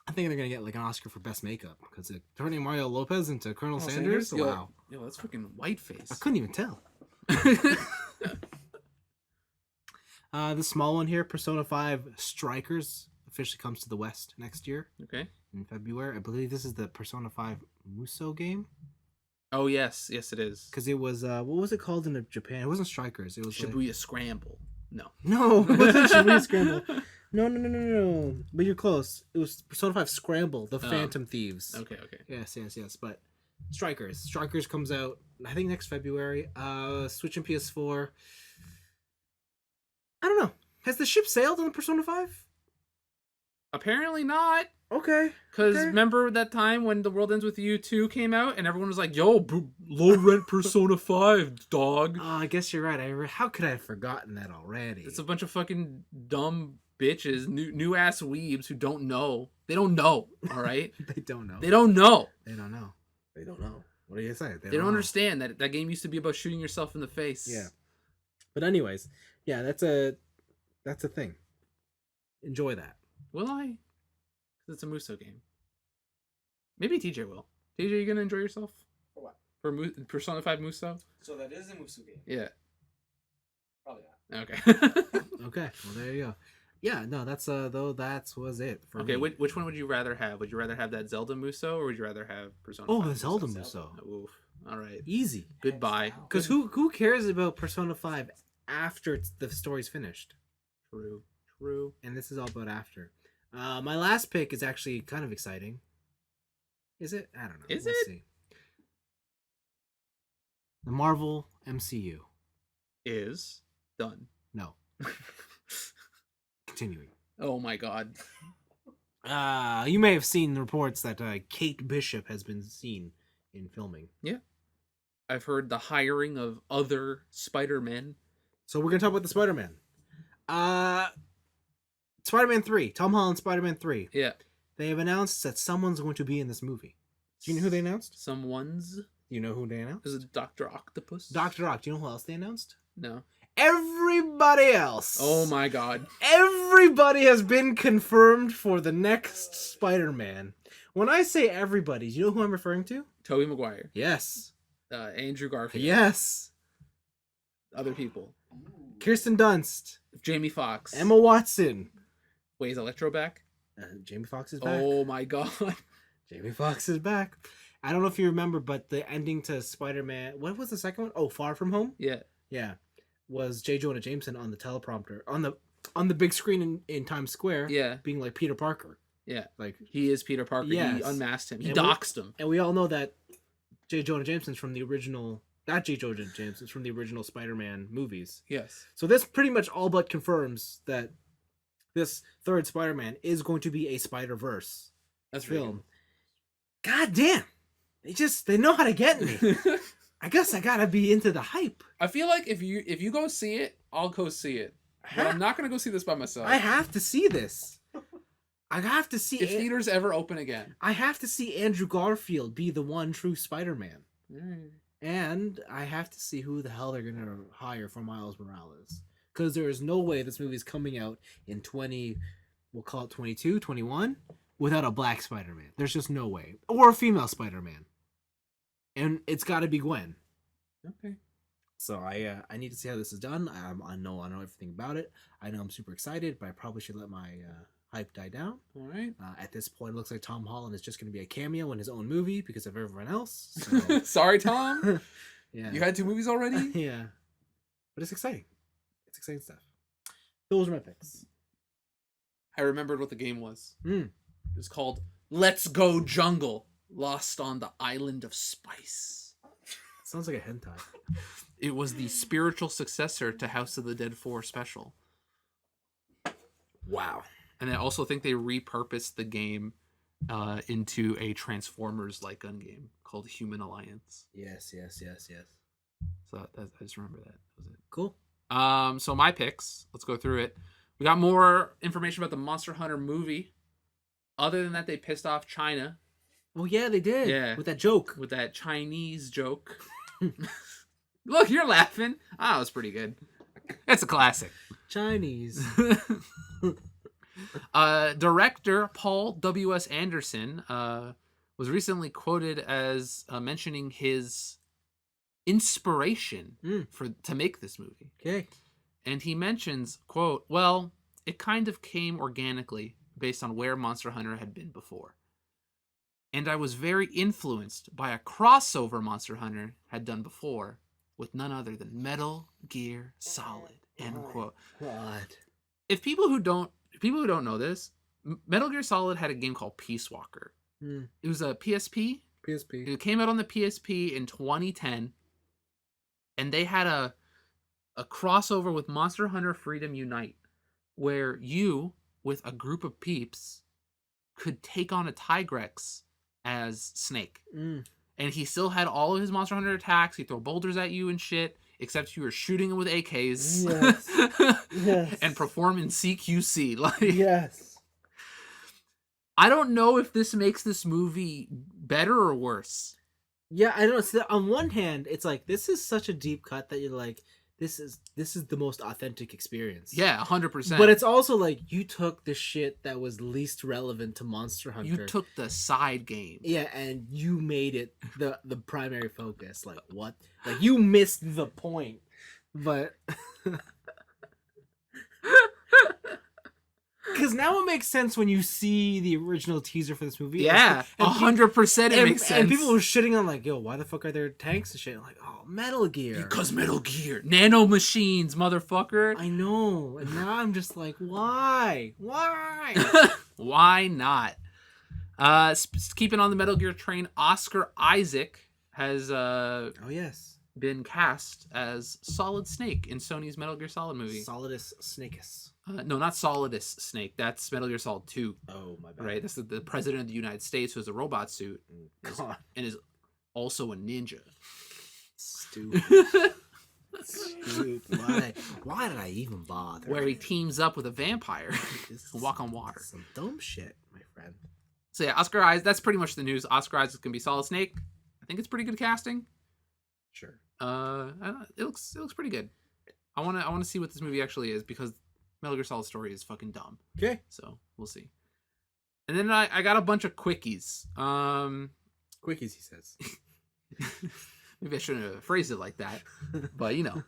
I think they're gonna get like an Oscar for best makeup because turning Mario Lopez into Colonel Sanders. Wow. Yo, that's freaking whiteface. I couldn't even tell. The small one here, Persona 5 Strikers, officially comes to the West next year Okay. in February. I believe this is the Persona 5 Muso game. Oh yes, it is. Because it was, what was it called in Japan? It wasn't Strikers. It was Shibuya Scramble. No. No, it wasn't Shibuya Scramble. No. But you're close. It was Persona 5 Scramble, the Phantom Thieves. Okay. Yes. But Strikers comes out, I think, next February. Switch and PS4. I don't know. Has the ship sailed on the Persona 5? Apparently not. Okay. Because Okay. remember that time when The World Ends With You 2 came out and everyone was like, yo, low rent Persona 5, dog. Oh, I guess you're right. How could I have forgotten that already? It's a bunch of fucking dumb bitches, new ass weebs who don't know. They don't know, all right? They don't know. They don't know. They don't know. What do you say? They don't understand that game used to be about shooting yourself in the face. Yeah. But anyways, yeah, that's a thing. Enjoy that. Will I? 'Cause it's a Muso game. Maybe TJ will. TJ, you gonna enjoy yourself? For what? For Persona 5 Muso? So that is a Musu game. Yeah. Probably not. Okay. Okay. Well, there you go. Yeah. No, that's that was it for Okay. me. Which one would you rather have? Would you rather have that Zelda Muso or would you rather have Persona? Oh, 5 the Zelda Muso? Muso. Oof. All right. Easy. Goodbye. Because who cares about Persona 5 after the story's finished? True. And this is all about after. My last pick is actually kind of exciting. Is it? I don't know. Is We'll it? see. The Marvel MCU. Is done. No. Continuing. Oh my god. You may have seen the reports that Kate Bishop has been seen in filming. I've heard the hiring of other Spider-Men. So we're gonna talk about the Spider-Man. Spider-Man 3. Tom Holland Spider-Man 3. Yeah. They have announced that someone's going to be in this movie. Do you know who they announced? Someone's. You know who they announced? Is it Dr. Octopus? Dr. Ock. Do you know who else they announced? No. Everybody else. Oh my god. Everybody has been confirmed for the next Spider-Man. When I say everybody, do you know who I'm referring to? Tobey Maguire. Yes. Andrew Garfield. Yes. Other people. Kirsten Dunst. Jamie Foxx. Emma Watson. Wait, is Electro back? Jamie Foxx is back. Oh my god. Jamie Foxx is back. I don't know if you remember, but the ending to Spider-Man... What was the second one? Oh, Far From Home? Yeah. Yeah. Was J. Jonah Jameson on the teleprompter. On the big screen in Times Square. Yeah. Being like Peter Parker. Yeah. Like He is Peter Parker. Yes. He unmasked him. He And doxed him. And we all know that J. Jonah Jameson's from the original... That J. Jonah Jameson's from the original Spider-Man movies. Yes. So this pretty much all but confirms that this third Spider-Man is going to be a Spider-Verse That's film. God damn. They know how to get me. I guess I gotta be into the hype. I feel like if you go see it, I'll go see it. But I'm not gonna go see this by myself. I have to see this. I have to see if theaters ever open again. I have to see Andrew Garfield be the one true Spider-Man. Mm. And I have to see who the hell they're gonna hire for Miles Morales. Because there is no way this movie's coming out in we'll call it 22, 21, without a black Spider-Man. There's just no way. Or a female Spider-Man. And it's gotta be Gwen. Okay. So I need to see how this is done. I know everything about it. I know I'm super excited, but I probably should let my hype die down. All right. At this point, it looks like Tom Holland is just going to be a cameo in his own movie because of everyone else. So. Sorry, Tom. Yeah. You had 2 movies already? Yeah. But it's exciting. It's exciting stuff. Those are my picks. I remembered what the game was. Mm. It was called Let's Go Jungle, Lost on the Island of Spice. Sounds like a hentai. It was the spiritual successor to House of the Dead 4 special. Wow. And I also think they repurposed the game into a Transformers-like gun game called Human Alliance. Yes. So I just remember that. That was it. Cool. So my picks, let's go through it. We got more information about the Monster Hunter movie. Other than that, they pissed off China. Oh, yeah, they did. Yeah. With that joke. With that Chinese joke. Look, you're laughing. Ah, it was pretty good. That's a classic. Chinese. Director Paul W.S. Anderson was recently quoted as mentioning his inspiration to make this movie. Okay. And he mentions, quote, well, it kind of came organically based on where Monster Hunter had been before. And I was very influenced by a crossover Monster Hunter had done before with none other than Metal Gear Solid, end quote. God. If people who don't know this, Metal Gear Solid had a game called Peace Walker. It was a PSP. It came out on the PSP in 2010. And they had a crossover with Monster Hunter Freedom Unite, where you, with a group of peeps, could take on a Tigrex as Snake. And he still had all of his Monster Hunter attacks. He'd throw boulders at you and shit, except you were shooting him with AKs. Yes. Yes. And perform in CQC. Like, yes. I don't know if this makes this movie better or worse. Yeah, I don't know. So on one hand, it's like, this is such a deep cut that you're like, this is the most authentic experience. Yeah, 100%. But it's also like, you took the shit that was least relevant to Monster Hunter. You took the side game. Yeah, and you made it the primary focus. Like, what? Like, you missed the point. But... Because now it makes sense when you see the original teaser for this movie. Yeah, 100% it makes sense. And people were shitting on like, yo, why the fuck are there tanks and shit? I'm like, oh, Metal Gear. Because Metal Gear. Nano machines, motherfucker. I know. And now I'm just like, why? Why? Why not? Keeping on the Metal Gear train, Oscar Isaac has oh, yes. been cast as Solid Snake in Sony's Metal Gear Solid movie. Solidus Snakeus. No, not Solidus Snake. That's Metal Gear Solid 2. Oh, my bad. Right? That's the president of the United States who has a robot suit and is also a ninja. Stupid. Stupid. Why did I even bother? Where he teams up with a vampire and walk on water. Some dumb shit, my friend. So yeah, Oscar Isaac, that's pretty much the news. Oscar Isaac can be Solid Snake. I think it's pretty good casting. Sure. It looks pretty good. I want to see what this movie actually is, because Metal Gear Solid Story is fucking dumb. Okay. So we'll see. And then I got a bunch of quickies. Quickies, he says. Maybe I shouldn't have phrased it like that, but you know,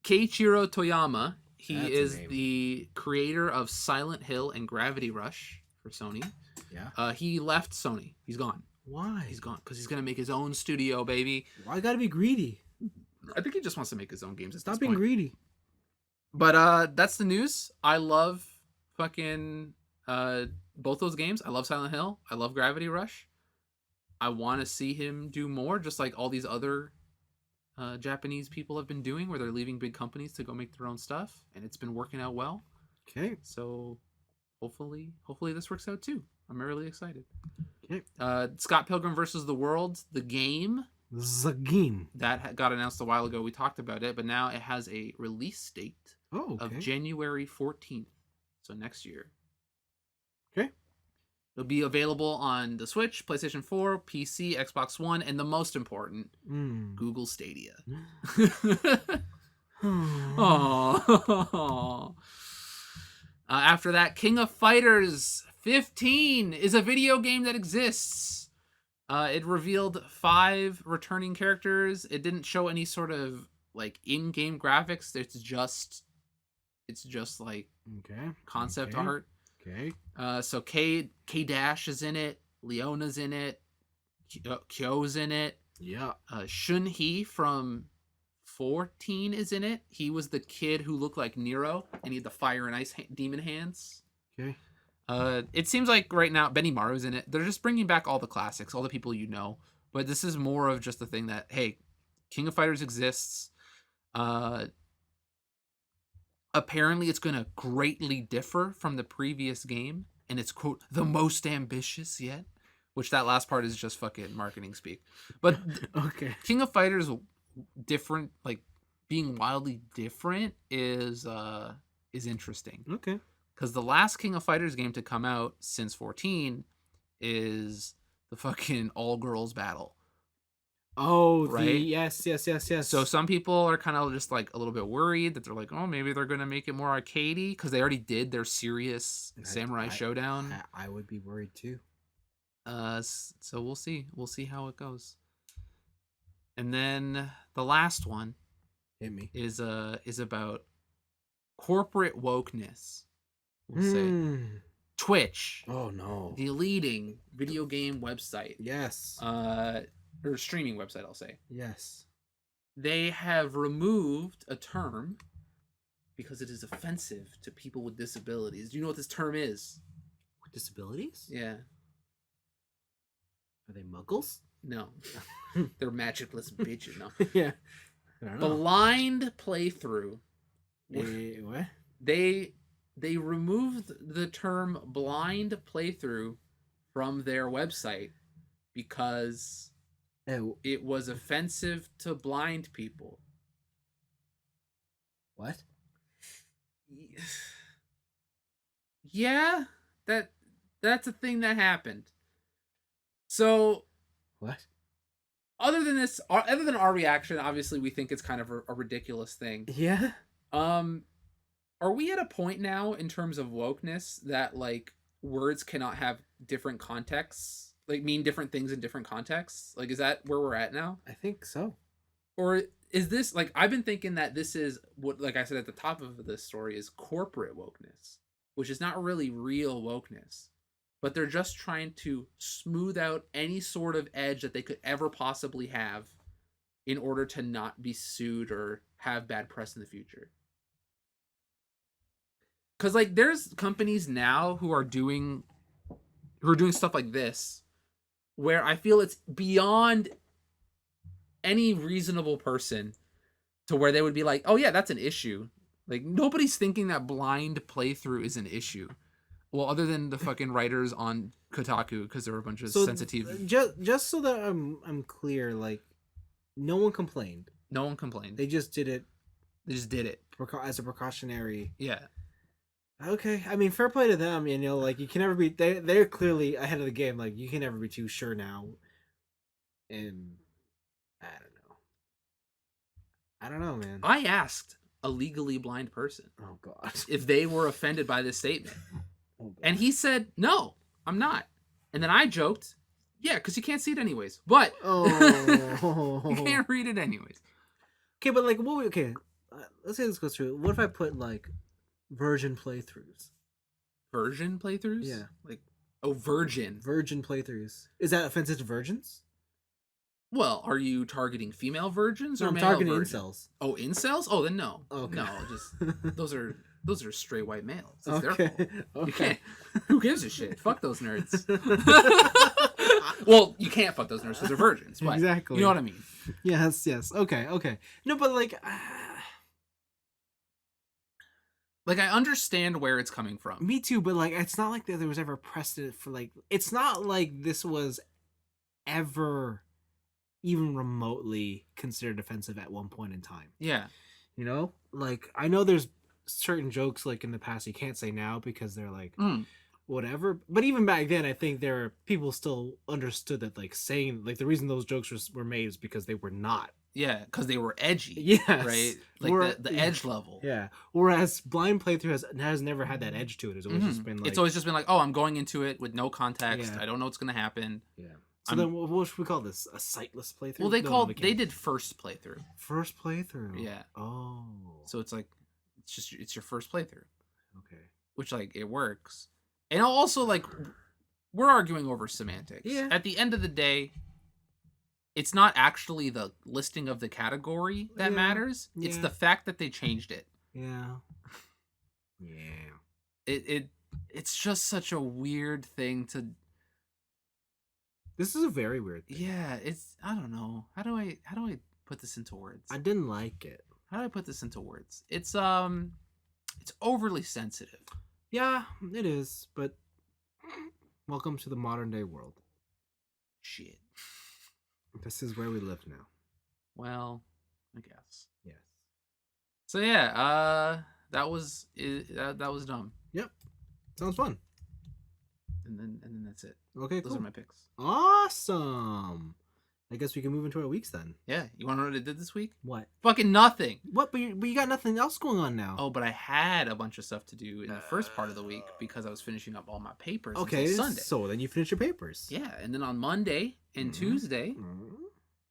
Keiichiro Toyama. He That's a is name. the creator of Silent Hill and Gravity Rush for Sony. Yeah. He left Sony. He's gone. Why? He's gone because he's gonna make his own studio, baby. Why gotta be greedy? I think he just wants to make his own games. At Stop this being point. greedy. But that's the news. I love fucking both those games. I love Silent Hill. I love Gravity Rush. I want to see him do more, just like all these other Japanese people have been doing, where they're leaving big companies to go make their own stuff, and it's been working out well. Okay. So hopefully this works out too. I'm really excited. Okay. Scott Pilgrim versus the World, the game Zagim. that got announced a while ago. We talked about it, but now it has a release date Oh, okay. of January 14th, so next year. Okay. It'll be available on the Switch, PlayStation 4, PC, Xbox One, and the most important, Google Stadia. Aww. After that, King of Fighters 15 is a video game that exists. It revealed 5 returning characters. It didn't show any sort of like in-game graphics. It's just like concept art. Okay. So K Dash is in it. Leona's in it. Kyo's in it. Yeah. Shun Hee from 14 is in it. He was the kid who looked like Nero, and he had the fire and ice demon hands. Okay. It seems like right now Benny Maru's in it. They're just bringing back all the classics, all the people you know. But this is more of just the thing that, hey, King of Fighters exists. Apparently it's going to greatly differ from the previous game, and it's, quote, the most ambitious yet, which that last part is just fucking marketing speak. But Okay. King of Fighters different, like being wildly different is interesting. Okay. Because the last King of Fighters game to come out since 14 is the fucking all-girls battle. Oh, right? Yes. So some people are kind of just like a little bit worried that they're like, oh, maybe they're going to make it more arcadey, because they already did their serious Samurai Showdown. I would be worried too. So we'll see. We'll see how it goes. And then the last one Hit me. is about corporate wokeness. We'll say Twitch. Oh no. The leading video game website. Yes. Or streaming website, I'll say. Yes. They have removed a term because it is offensive to people with disabilities. Do you know what this term is? Disabilities? Yeah. Are they muggles? No. They're magicless bitches. No. Yeah. I don't know. Blind playthrough. What? They removed the term blind playthrough from their website because it was offensive to blind people. What? Yeah, that's a thing that happened. So, what? Other than our reaction, obviously we think it's kind of a ridiculous thing. Yeah. Are we at a point now in terms of wokeness that like words cannot have different contexts, like mean different things in different contexts? Like, is that where we're at now? I think so. Or is this, like, I've been thinking that this is what, like I said at the top of this story, is corporate wokeness, which is not really real wokeness, but they're just trying to smooth out any sort of edge that they could ever possibly have in order to not be sued or have bad press in the future. Because, like, there's companies now who are doing stuff like this where I feel it's beyond any reasonable person to where they would be like, oh yeah, that's an issue. Like, nobody's thinking that blind playthrough is an issue. Well, other than the fucking writers on Kotaku, because there were a bunch of sensitive. Just so that I'm clear, like, no one complained. No one complained. They just did it. They just did it As a precautionary. Yeah. Okay, I mean, fair play to them. You know, like, you can never be. They're clearly ahead of the game. Like, you can never be too sure now And I don't know. I don't know, man. I asked a legally blind person Oh God. if they were offended by this statement. Oh, God. And he said, "No, I'm not." And then I joked, "Yeah, because you can't see it anyways. But you can't read it anyways." Okay, but like, what? Okay, let's say this goes through. What if I put like virgin playthroughs? Version playthroughs? Yeah. Like, oh, virgin. Virgin playthroughs. Is that offensive to virgins? Well, are you targeting female virgins or No, I'm male targeting virgins? incels. Oh, incels? Oh, then no. Okay. No, just those are straight white males. It's their Okay. fault. You Okay. can't. Who gives a shit? Fuck those nerds. Well, you can't fuck those nerds because they're virgins. But Exactly. You know what I mean? Yes. Yes. Okay. Okay. No, but like, Like, I understand where it's coming from. me too. But like, it's not like there was ever precedent for like. It's not like this was ever even remotely considered offensive at one point in time. Yeah. You know, like I know there's certain jokes like in the past you can't say now because they're like whatever. But even back then, I think there were people still understood that like saying like the reason those jokes were made is because they were not. Yeah, because they were edgy. Yes. Right? Like the yeah. edge level. Yeah. Whereas blind playthrough has never had that edge to it. It's always just been like It's always just been like, oh, I'm going into it with no context. Yeah. I don't know what's gonna happen. Yeah. So then what should we call this? A sightless playthrough? Well, they did first playthrough. First playthrough. Yeah. Oh. So it's like it's your first playthrough. Okay. Which like it works. And also like we're arguing over semantics. Yeah. At the end of the day, it's not actually the listing of the category that matters. It's Yeah. the fact that they changed it. Yeah. Yeah. It's just such a weird thing to. This is a very weird thing. Yeah, I don't know. How do I put this into words? I didn't like it. How do I put this into words? It's overly sensitive. Yeah, it is, but welcome to the modern day world. Shit. This is where we live now. Well, I guess. Yes. So yeah, that was dumb. Yep. Sounds fun. And then that's it. Okay, Those cool. are my picks. Awesome. I guess we can move into our weeks then. Yeah, you want to know what I did this week? What? Fucking nothing. What? But you got nothing else going on now. Oh, but I had a bunch of stuff to do in the first part of the week because I was finishing up all my papers. Okay, until Sunday. so then you finish your papers. Yeah, and then on Monday and Tuesday,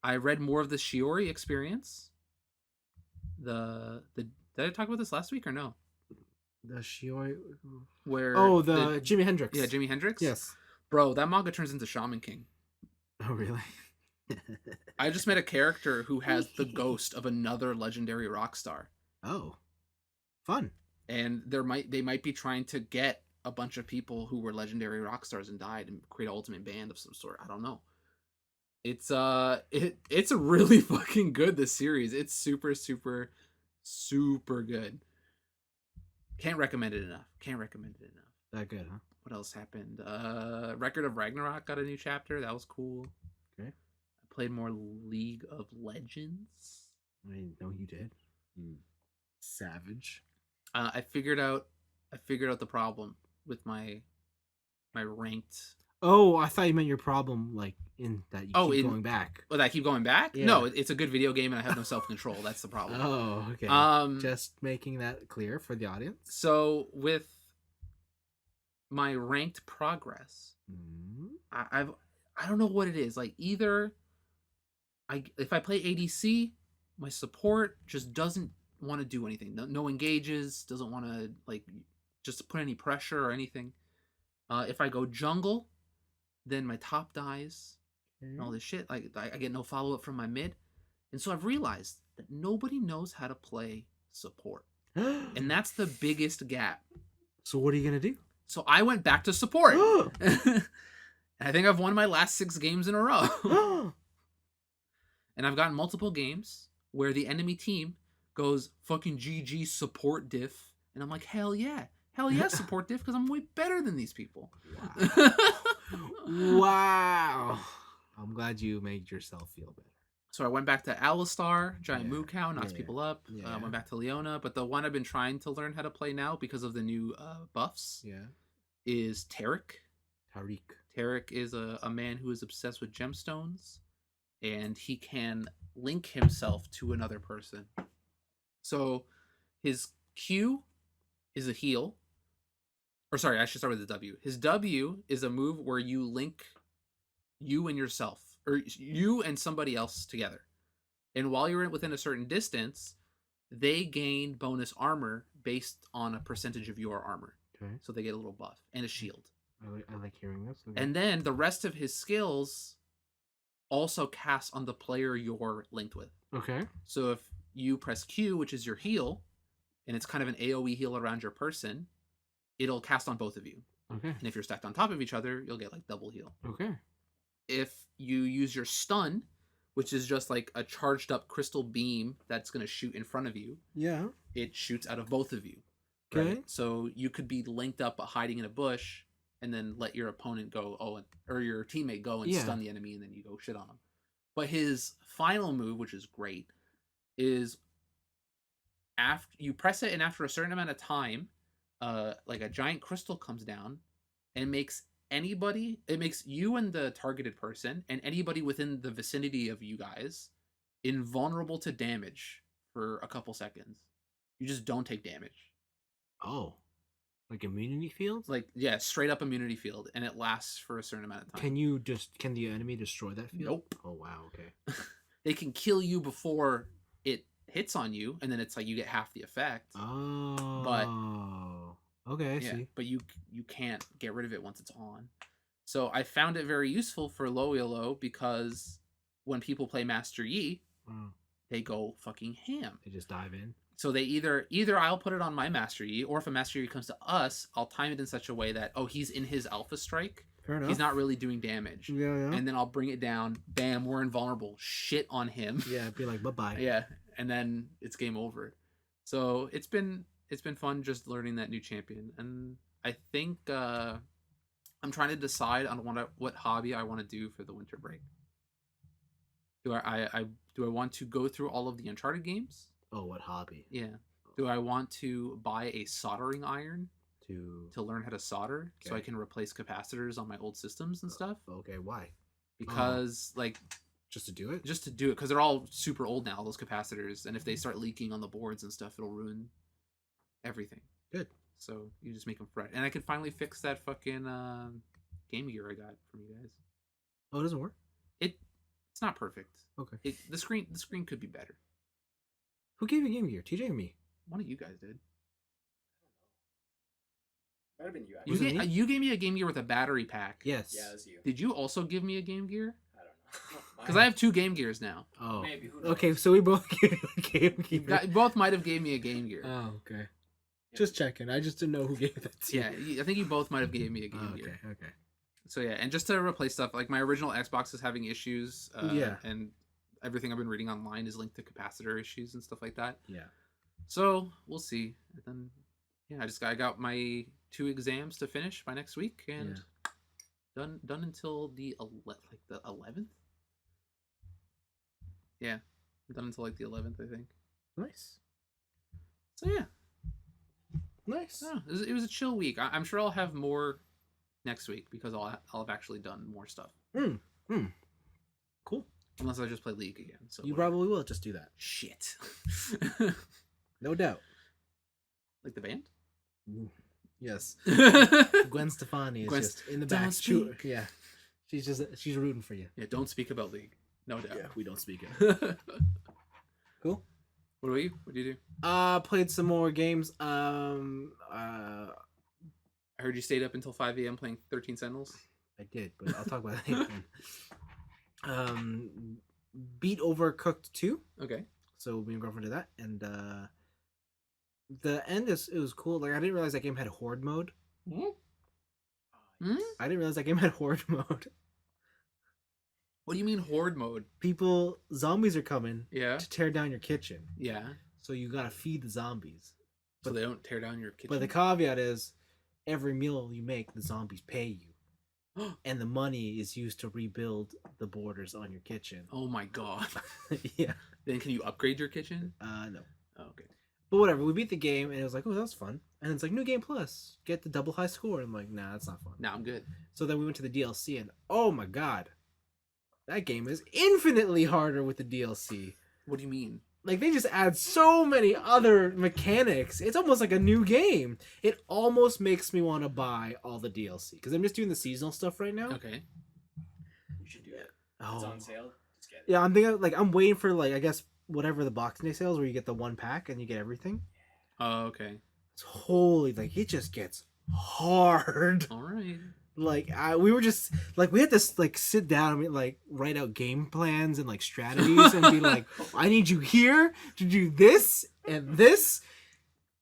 I read more of the Shiori Experience. Did I talk about this last week or no? The Shiori. Where? Oh, the Jimi Hendrix. Yeah, Jimi Hendrix. Yes. Bro, that manga turns into Shaman King. Oh, really? I just met a character who has the ghost of another legendary rock star. Oh, fun. And they might be trying to get a bunch of people who were legendary rock stars and died and create an ultimate band of some sort. I don't know. It's it's really fucking good, this series. It's super, super, super good. Can't recommend it enough. That good, huh? What else happened? Record of Ragnarok got a new chapter. That was cool. Okay. I played more League of Legends. I know you did. You savage. I figured out the problem with my ranked. Oh, I thought you meant your problem, like in that you keep going back. Oh, that I keep going back? Yeah. No, it's a good video game and I have no self-control. That's the problem. Oh, okay. Just making that clear for the audience. So with my ranked progress, I don't know what it is. Like either if I play ADC, my support just doesn't want to do anything. No engages, doesn't want to like just put any pressure or anything. If I go jungle, then my top dies and all this shit. Like I get no follow up from my mid, and so I've realized that nobody knows how to play support, and that's the biggest gap. So what are you gonna do? So I went back to support. And I think I've won my last 6 games in a row. And I've gotten multiple games where the enemy team goes fucking GG support diff, and I'm like, hell yeah support diff, because I'm way better than these people. Wow. Wow. I'm glad you made yourself feel better. So I went back to Alistar, Giant Moo Cow, knocks people up. Yeah. Went back to Leona, but the one I've been trying to learn how to play now because of the new buffs is Taric. Taric is a man who is obsessed with gemstones, and he can link himself to another person. So his Q is a heal. Or sorry, I should start with the W. His W is a move where you link you and yourself, or you and somebody else together. And while you're within a certain distance, they gain bonus armor based on a percentage of your armor. Okay. So they get a little buff and a shield. I like hearing this. Okay. And then the rest of his skills also cast on the player you're linked with. Okay. So if you press Q, which is your heal, and it's kind of an AoE heal around your person, it'll cast on both of you. Okay. And if you're stacked on top of each other, you'll get like double heal. Okay. If you use your stun, which is just like a charged up crystal beam that's going to shoot in front of you, Yeah. it shoots out of both of you. Okay. Right? So you could be linked up hiding in a bush and then let your opponent go, or your teammate go and stun the enemy, and then you go shit on them. But his final move, which is great, is after you press it, and after a certain amount of time, like a giant crystal comes down and makes you and the targeted person and anybody within the vicinity of you guys invulnerable to damage for a couple seconds. You just don't take damage. Oh. Like immunity fields? Like, yeah, straight up immunity field, and it lasts for a certain amount of time. Can the enemy destroy that field? Nope. Oh wow, okay. They can kill you before it hits on you, and then it's like you get half the effect. Oh. But okay, I yeah, see. but you can't get rid of it once it's on. So I found it very useful for low elo because when people play Master Yi, they go fucking ham. They just dive in. So they either I'll put it on my Master Yi, or if a Master Yi comes to us, I'll time it in such a way that he's in his Alpha Strike. Fair enough. He's not really doing damage. Yeah. And then I'll bring it down. Bam, we're invulnerable. Shit on him. Yeah, be like bye-bye. Yeah, and then it's game over. So it's been fun just learning that new champion, and I think I'm trying to decide on what hobby I want to do for the winter break. Do I want to go through all of the Uncharted games? Oh, what hobby? Yeah. Do I want to buy a soldering iron to learn how to solder so I can replace capacitors on my old systems and stuff? Okay, why? Because just to do it? Just to do it, because they're all super old now, those capacitors, and if they start leaking on the boards and stuff, it'll ruin everything. Good. So you just make them fret. And I can finally fix that fucking Game Gear I got from you guys. Oh, it doesn't work? It's not perfect. Okay. The screen could be better. Who gave you Game Gear? TJ or me? One of you guys did. Might have been you, actually. You gave me a Game Gear with a battery pack. Yes. Yeah, it was you. Did you also give me a Game Gear? I don't know. Because I have 2 Game Gears now. Oh. Maybe. Who knows? Okay, so we both gave you a Game You Gear. both might have gave me a Game Gear. Oh, okay. Just checking. I just didn't know who gave that to Yeah, I think you both might have gave me a Game Gear. Okay. So yeah, and just to replace stuff, like my original Xbox is having issues. And everything I've been reading online is linked to capacitor issues and stuff like that. Yeah. So we'll see. And then I got my 2 exams to finish by next week, and done until the 11th. Yeah, done until like the 11th, I think. Nice. So yeah, Nice. oh, it was a chill week. I'm sure I'll have more next week because I'll have actually done more stuff. Cool. Unless I just play League again. So You whatever. probably will just do that. Shit. No doubt. Like the band? Yes. Gwen Stefani is Gwen just in the Don't back. speak. Yeah. She's rooting for you. Yeah, don't speak about League. No doubt. we don't speak it. Cool. What about you? What do you do? Played some more games. I heard you stayed up until 5 a.m. playing 13 Sentinels. I did, but I'll talk about that later. Beat Overcooked 2. Okay. So me and girlfriend did that, and the end it was cool. Like I didn't realize that game had horde mode. Hmm? I didn't realize that game had horde mode. What do you mean horde mode? Zombies are coming Yeah. to tear down your kitchen. Yeah. So you gotta feed the zombies. So they don't tear down your kitchen. But the caveat is, every meal you make, the zombies pay you. And the money is used to rebuild the borders on your kitchen. Oh my god. Yeah. Then can you upgrade your kitchen? No. Oh, okay. But whatever, we beat the game, and it was like, oh, that was fun. And it's like, new game plus, get the double high score. And I'm like, nah, that's not fun. Nah, I'm good. So then we went to the DLC, and oh my god, That game is infinitely harder with the DLC. What do you mean? Like, they just add so many other mechanics. It's almost like a new game. It almost makes me want to buy all the DLC. Because I'm just doing the seasonal stuff right now. Okay. You should do it. Oh. It's on sale. Just get it. Yeah, I'm thinking, like, I'm waiting for, like, I guess, whatever the Boxing Day sales where you get the one pack and you get everything. Oh, okay. It's holy, like, it just gets hard. All right. Like, we were just, like, we had to, like, sit down and, like, write out game plans and, like, strategies and be like, I need you here to do this and this.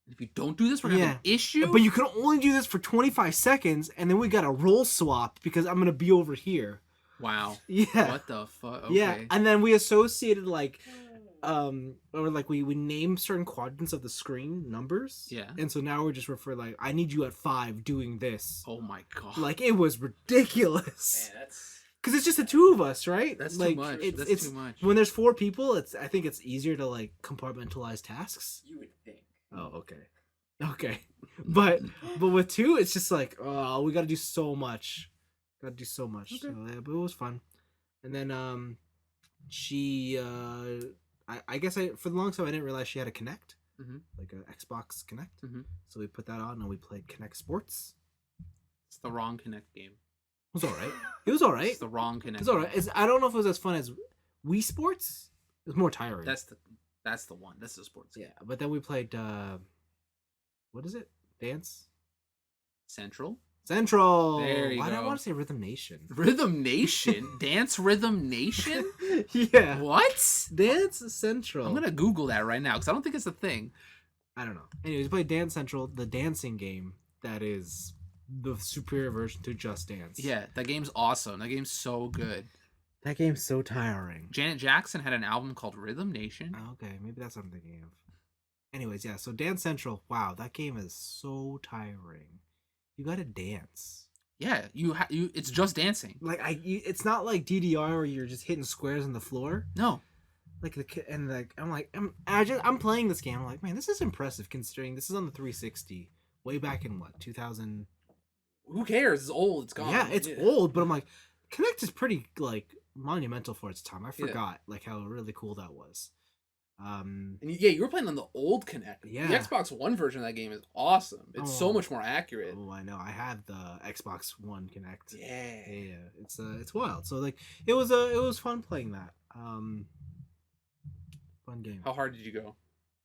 If you don't do this, we're going to have an issue? But you can only do this for 25 seconds, and then we got a roll swap because I'm going to be over here. Wow. Yeah. What the fuck? Okay. Yeah, and then we associated, like, or like we name certain quadrants of the screen numbers. Yeah. And so now we're just refer like, I need you at 5 doing this. Oh my god. Like, it was ridiculous. Man, that's Because it's just the two of us, right? That's like, too much. It's That's too much. when there's 4 people. I think it's easier to like compartmentalize tasks. you would think. Oh, okay. But with 2, it's just like, oh, we got to do so much. Got to do so much. Okay. So, yeah, but it was fun. And then she I guess for the longest time I didn't realize she had a Kinect, like an Xbox Kinect. So we put that on and we played Kinect Sports. It's the wrong Connect game. It was all right. It was all right. It's the wrong Connect. It's all right. I don't know if it was as fun as Wii Sports. It was more tiring. That's the one. That's the sports game. Yeah, but then we played what is it? Dance Central. There you Why did I go. want to say Rhythm Nation? Rhythm Nation? Dance Rhythm Nation? Yeah. What? Dance Central. I'm going to Google that right now because I don't think it's a thing. I don't know. Anyways, we played Dance Central, the dancing game that is the superior version to Just Dance. Yeah, that game's awesome. That game's so good. That game's so tiring. Janet Jackson had an album called Rhythm Nation. Oh, okay, maybe that's what I'm thinking of. Anyways, yeah, so Dance Central, wow, that game is so tiring. You gotta dance. Yeah, you it's just dancing. Like it's not like DDR where you're just hitting squares on the floor. No. Like I'm playing this game. I'm like, man, this is impressive considering this is on the 360, way back in what 2000. Who cares? It's old. It's gone. Yeah, it's old, but I'm like, Kinect is pretty like monumental for its time. I Yeah. forgot like how really cool that was. And yeah, you were playing on the old Kinect. Yeah. The Xbox One version of that game is awesome. It's so much more accurate. Oh, I know. I have the Xbox One Kinect. Yeah. Yeah, it's wild. So like it was fun playing that. Fun game. How hard did you go?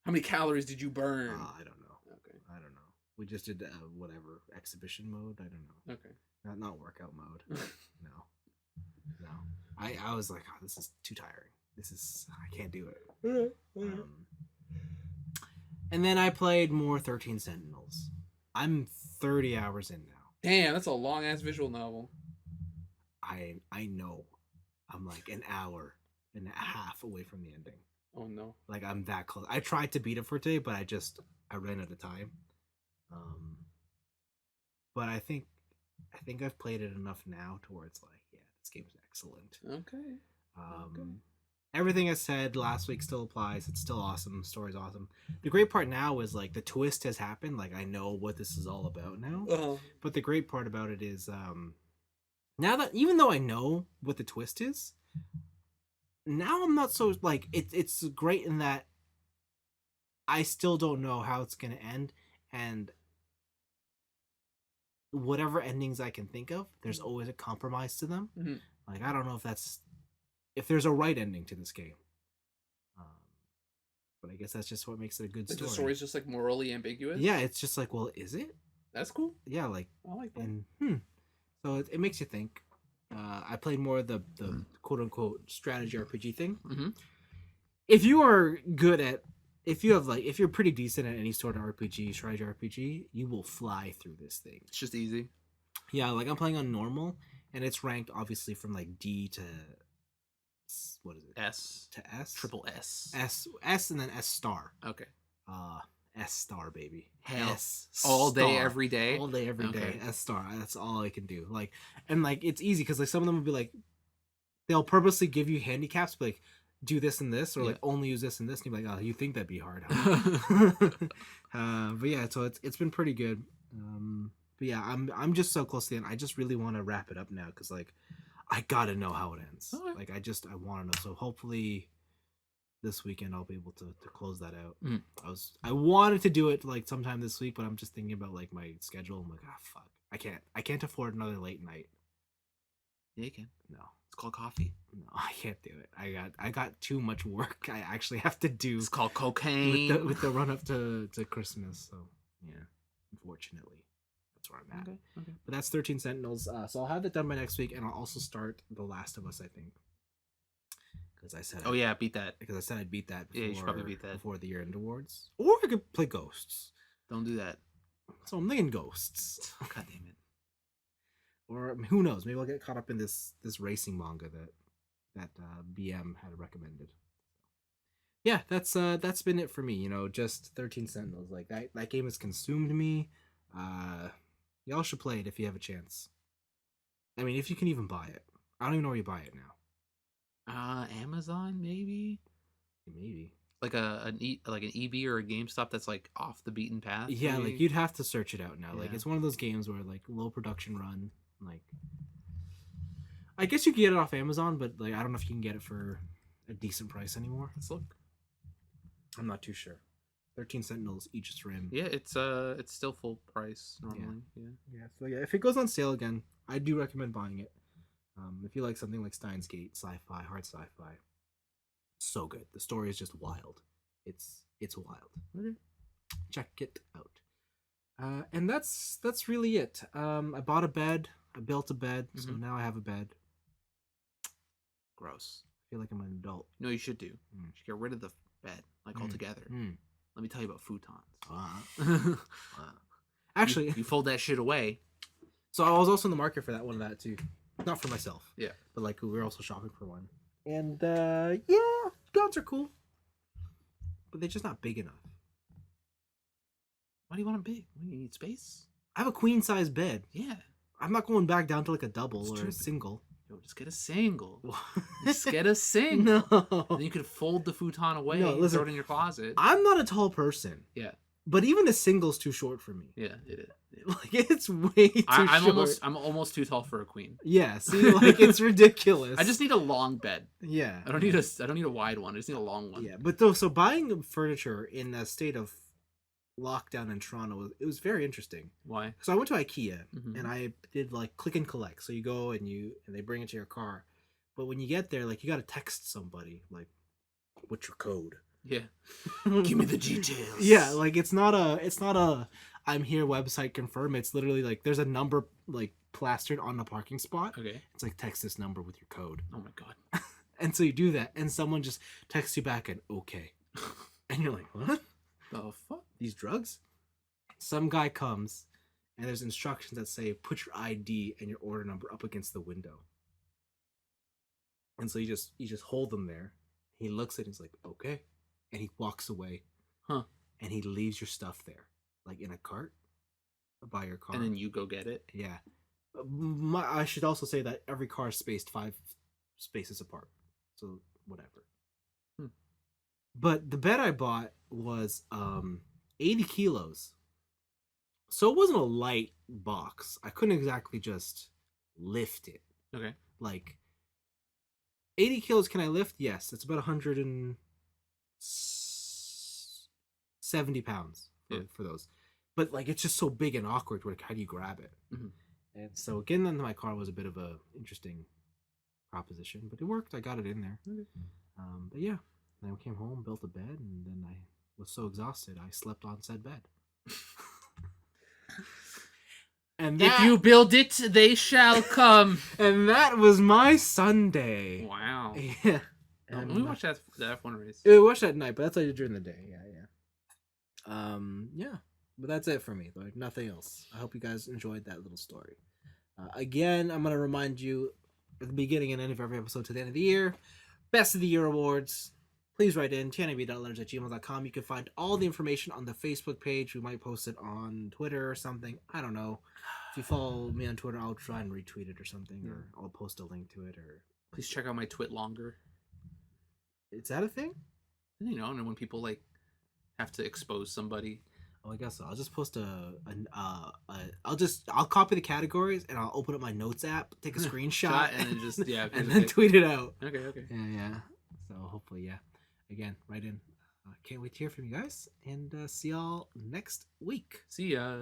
How many calories did you burn? I don't know. Okay. I don't know. We just did whatever exhibition mode. I don't know. Okay. Not workout mode. No. I was like, oh, this is too tiring. I can't do it. And then I played more 13 Sentinels. I'm 30 hours in now. Damn, that's a long ass visual novel. I know. I'm like an hour and a half away from the ending. Oh no. Like I'm that close. I tried to beat it for today, but I ran out of time. But I think I've played it enough now to where it's like, yeah, this game's excellent. Okay. Everything I said last week still applies. It's still awesome. The story's awesome. The great part now is like the twist has happened. Like I know what this is all about now. But the great part about it is now that even though I know what the twist is, now I'm not so like it's great in that I still don't know how it's gonna end, and whatever endings I can think of, there's always a compromise to them. Mm-hmm. Like I don't know if there's a right ending to this game. But I guess that's just what makes it a good story. The story's just like morally ambiguous. Yeah, it's just like, well, is it? That's cool. Yeah, like I like that. and so it makes you think. I played more of the quote unquote strategy RPG thing. Mm-hmm. If you are good at, if you're pretty decent at any sort of RPG, strategy RPG, you will fly through this thing. It's just easy. Yeah, like I'm playing on normal, and it's ranked obviously from like D to what is it? S to S. Triple S. S and then S star. Okay. S star baby. Hell. S All day, star. every day. All day, every day. Okay. S star. That's all I can do. Like, and like it's easy because like some of them will be like, they'll purposely give you handicaps, but like do this and this, or like only use this and this, and you're like, oh, you think that'd be hard, huh? But yeah, so it's been pretty good. But yeah, I'm just so close to the end. I just really want to wrap it up now because like I gotta know how it ends. Okay. Like I want to know. So hopefully this weekend I'll be able to close that out. Mm. I wanted to do it like sometime this week, but I'm just thinking about like my schedule. I'm like, fuck, I can't afford another late night. Yeah, you can. No, It's called coffee. no, I can't do it. I got too much work I actually have to do It's called cocaine. with the run up to Christmas. So yeah, unfortunately, that's where I'm at. Okay. But that's 13 Sentinels. So I'll have that done by next week, and I'll also start The Last of Us. I think because I said Oh yeah, beat that. because I said I'd beat that. Before, Yeah, you should probably beat that. before the year-end awards, or I could play Ghosts. Don't do that. So I'm thinking Ghosts. God damn it. Or who knows? Maybe I'll get caught up in this racing manga that BM had recommended. Yeah, that's been it for me. Just 13 Sentinels. Like that game has consumed me. Y'all should play it if you have a chance. I mean, if you can even buy it. I don't even know where you buy it now. Amazon maybe. Maybe. Like an EB or a GameStop that's like off the beaten path. Yeah, maybe? like you'd have to search it out now. Like Yeah. it's one of those games where like low production run. Like I guess you can get it off Amazon, but like I don't know if you can get it for a decent price anymore. Let's look. I'm not too sure. 13 Sentinels, Aegis Rim. Yeah, it's still full price normally. Yeah. So yeah, if it goes on sale again, I do recommend buying it. If you like something like Steins Gate, sci-fi, hard sci-fi, so good. The story is just wild. It's wild. Okay. Check it out. And that's really it. I bought a bed. I built a bed, so now I have a bed. Gross. I feel like I'm an adult. No, you should do. You should get rid of the bed altogether. Let me tell you about futons. Actually, you fold that shit away. so I was also in the market for that too. Not for myself. Yeah. But like we were also shopping for one. And yeah, guns are cool. But they're just not big enough. Why do you want them big? You need space? I have a queen size bed. Yeah. I'm not going back down to like a double It's or true. a single. Yo, just get a single. Just get a single. No. Then you could fold the futon away No, and listen, throw it in your closet. I'm not a tall person. Yeah. But even a single's too short for me. Yeah, it is. Like it's way too short. I'm almost too tall for a queen. Yeah, see, like it's ridiculous. I just need a long bed. Yeah. I don't need a wide one. I just need a long one. Yeah, but though, so buying furniture in a state of lockdown in Toronto, it was very interesting. Why? So I went to IKEA Mhm. and I did like click and collect. So you go and they bring it to your car, but when you get there, like you got to text somebody like, "What's your code?" Yeah. Give me the details. Yeah, like it's not a I'm here website confirm. It's literally like there's a number like plastered on the parking spot. Okay. It's like text this number with your code. Oh my god. And so you do that and someone just texts you back and okay. And you're like, "What? The fuck? These drugs?" Some guy comes and there's instructions that say put your ID and your order number up against the window. And so you just hold them there. He looks at it and he's like, okay. And he walks away. Huh. And he leaves your stuff there. Like in a cart by your car. And then you go get it. Yeah. I should also say that every car is spaced 5 spaces apart. So whatever. But the bed I bought was 80 kilos. So it wasn't a light box. I couldn't exactly just lift it. Okay. Like 80 kilos can I lift? Yes. It's about 170 pounds for those. But like it's just so big and awkward. Like how do you grab it? And so getting into my car was a bit of a interesting proposition, but it worked. I got it in there. But yeah, then I came home, built a bed, and then I was so exhausted I slept on said bed. And if you build it, they shall come. And that was my Sunday. Wow. Yeah. And we watched that F1 race. We watched that at night, but that's what I did during the day. Yeah. Yeah. But that's it for me. Like nothing else. I hope you guys enjoyed that little story. Again, I'm gonna remind you at the beginning and end of every episode to the end of the year, Best of the Year awards. Please write in tniab.letters@gmail.com. You can find all the information on the Facebook page. We might post it on Twitter or something. I don't know. If you follow me on Twitter, I'll try and retweet it or something, or I'll post a link to it. Or Please check out my twit longer. is that a thing? And when people like have to expose somebody. Oh, I guess so. I'll just post I'll copy the categories and I'll open up my notes app, take a screenshot, and then just and then tweet it out. Okay. Yeah. So hopefully, yeah. Again, write in. Can't wait to hear from you guys, and see y'all next week. See ya.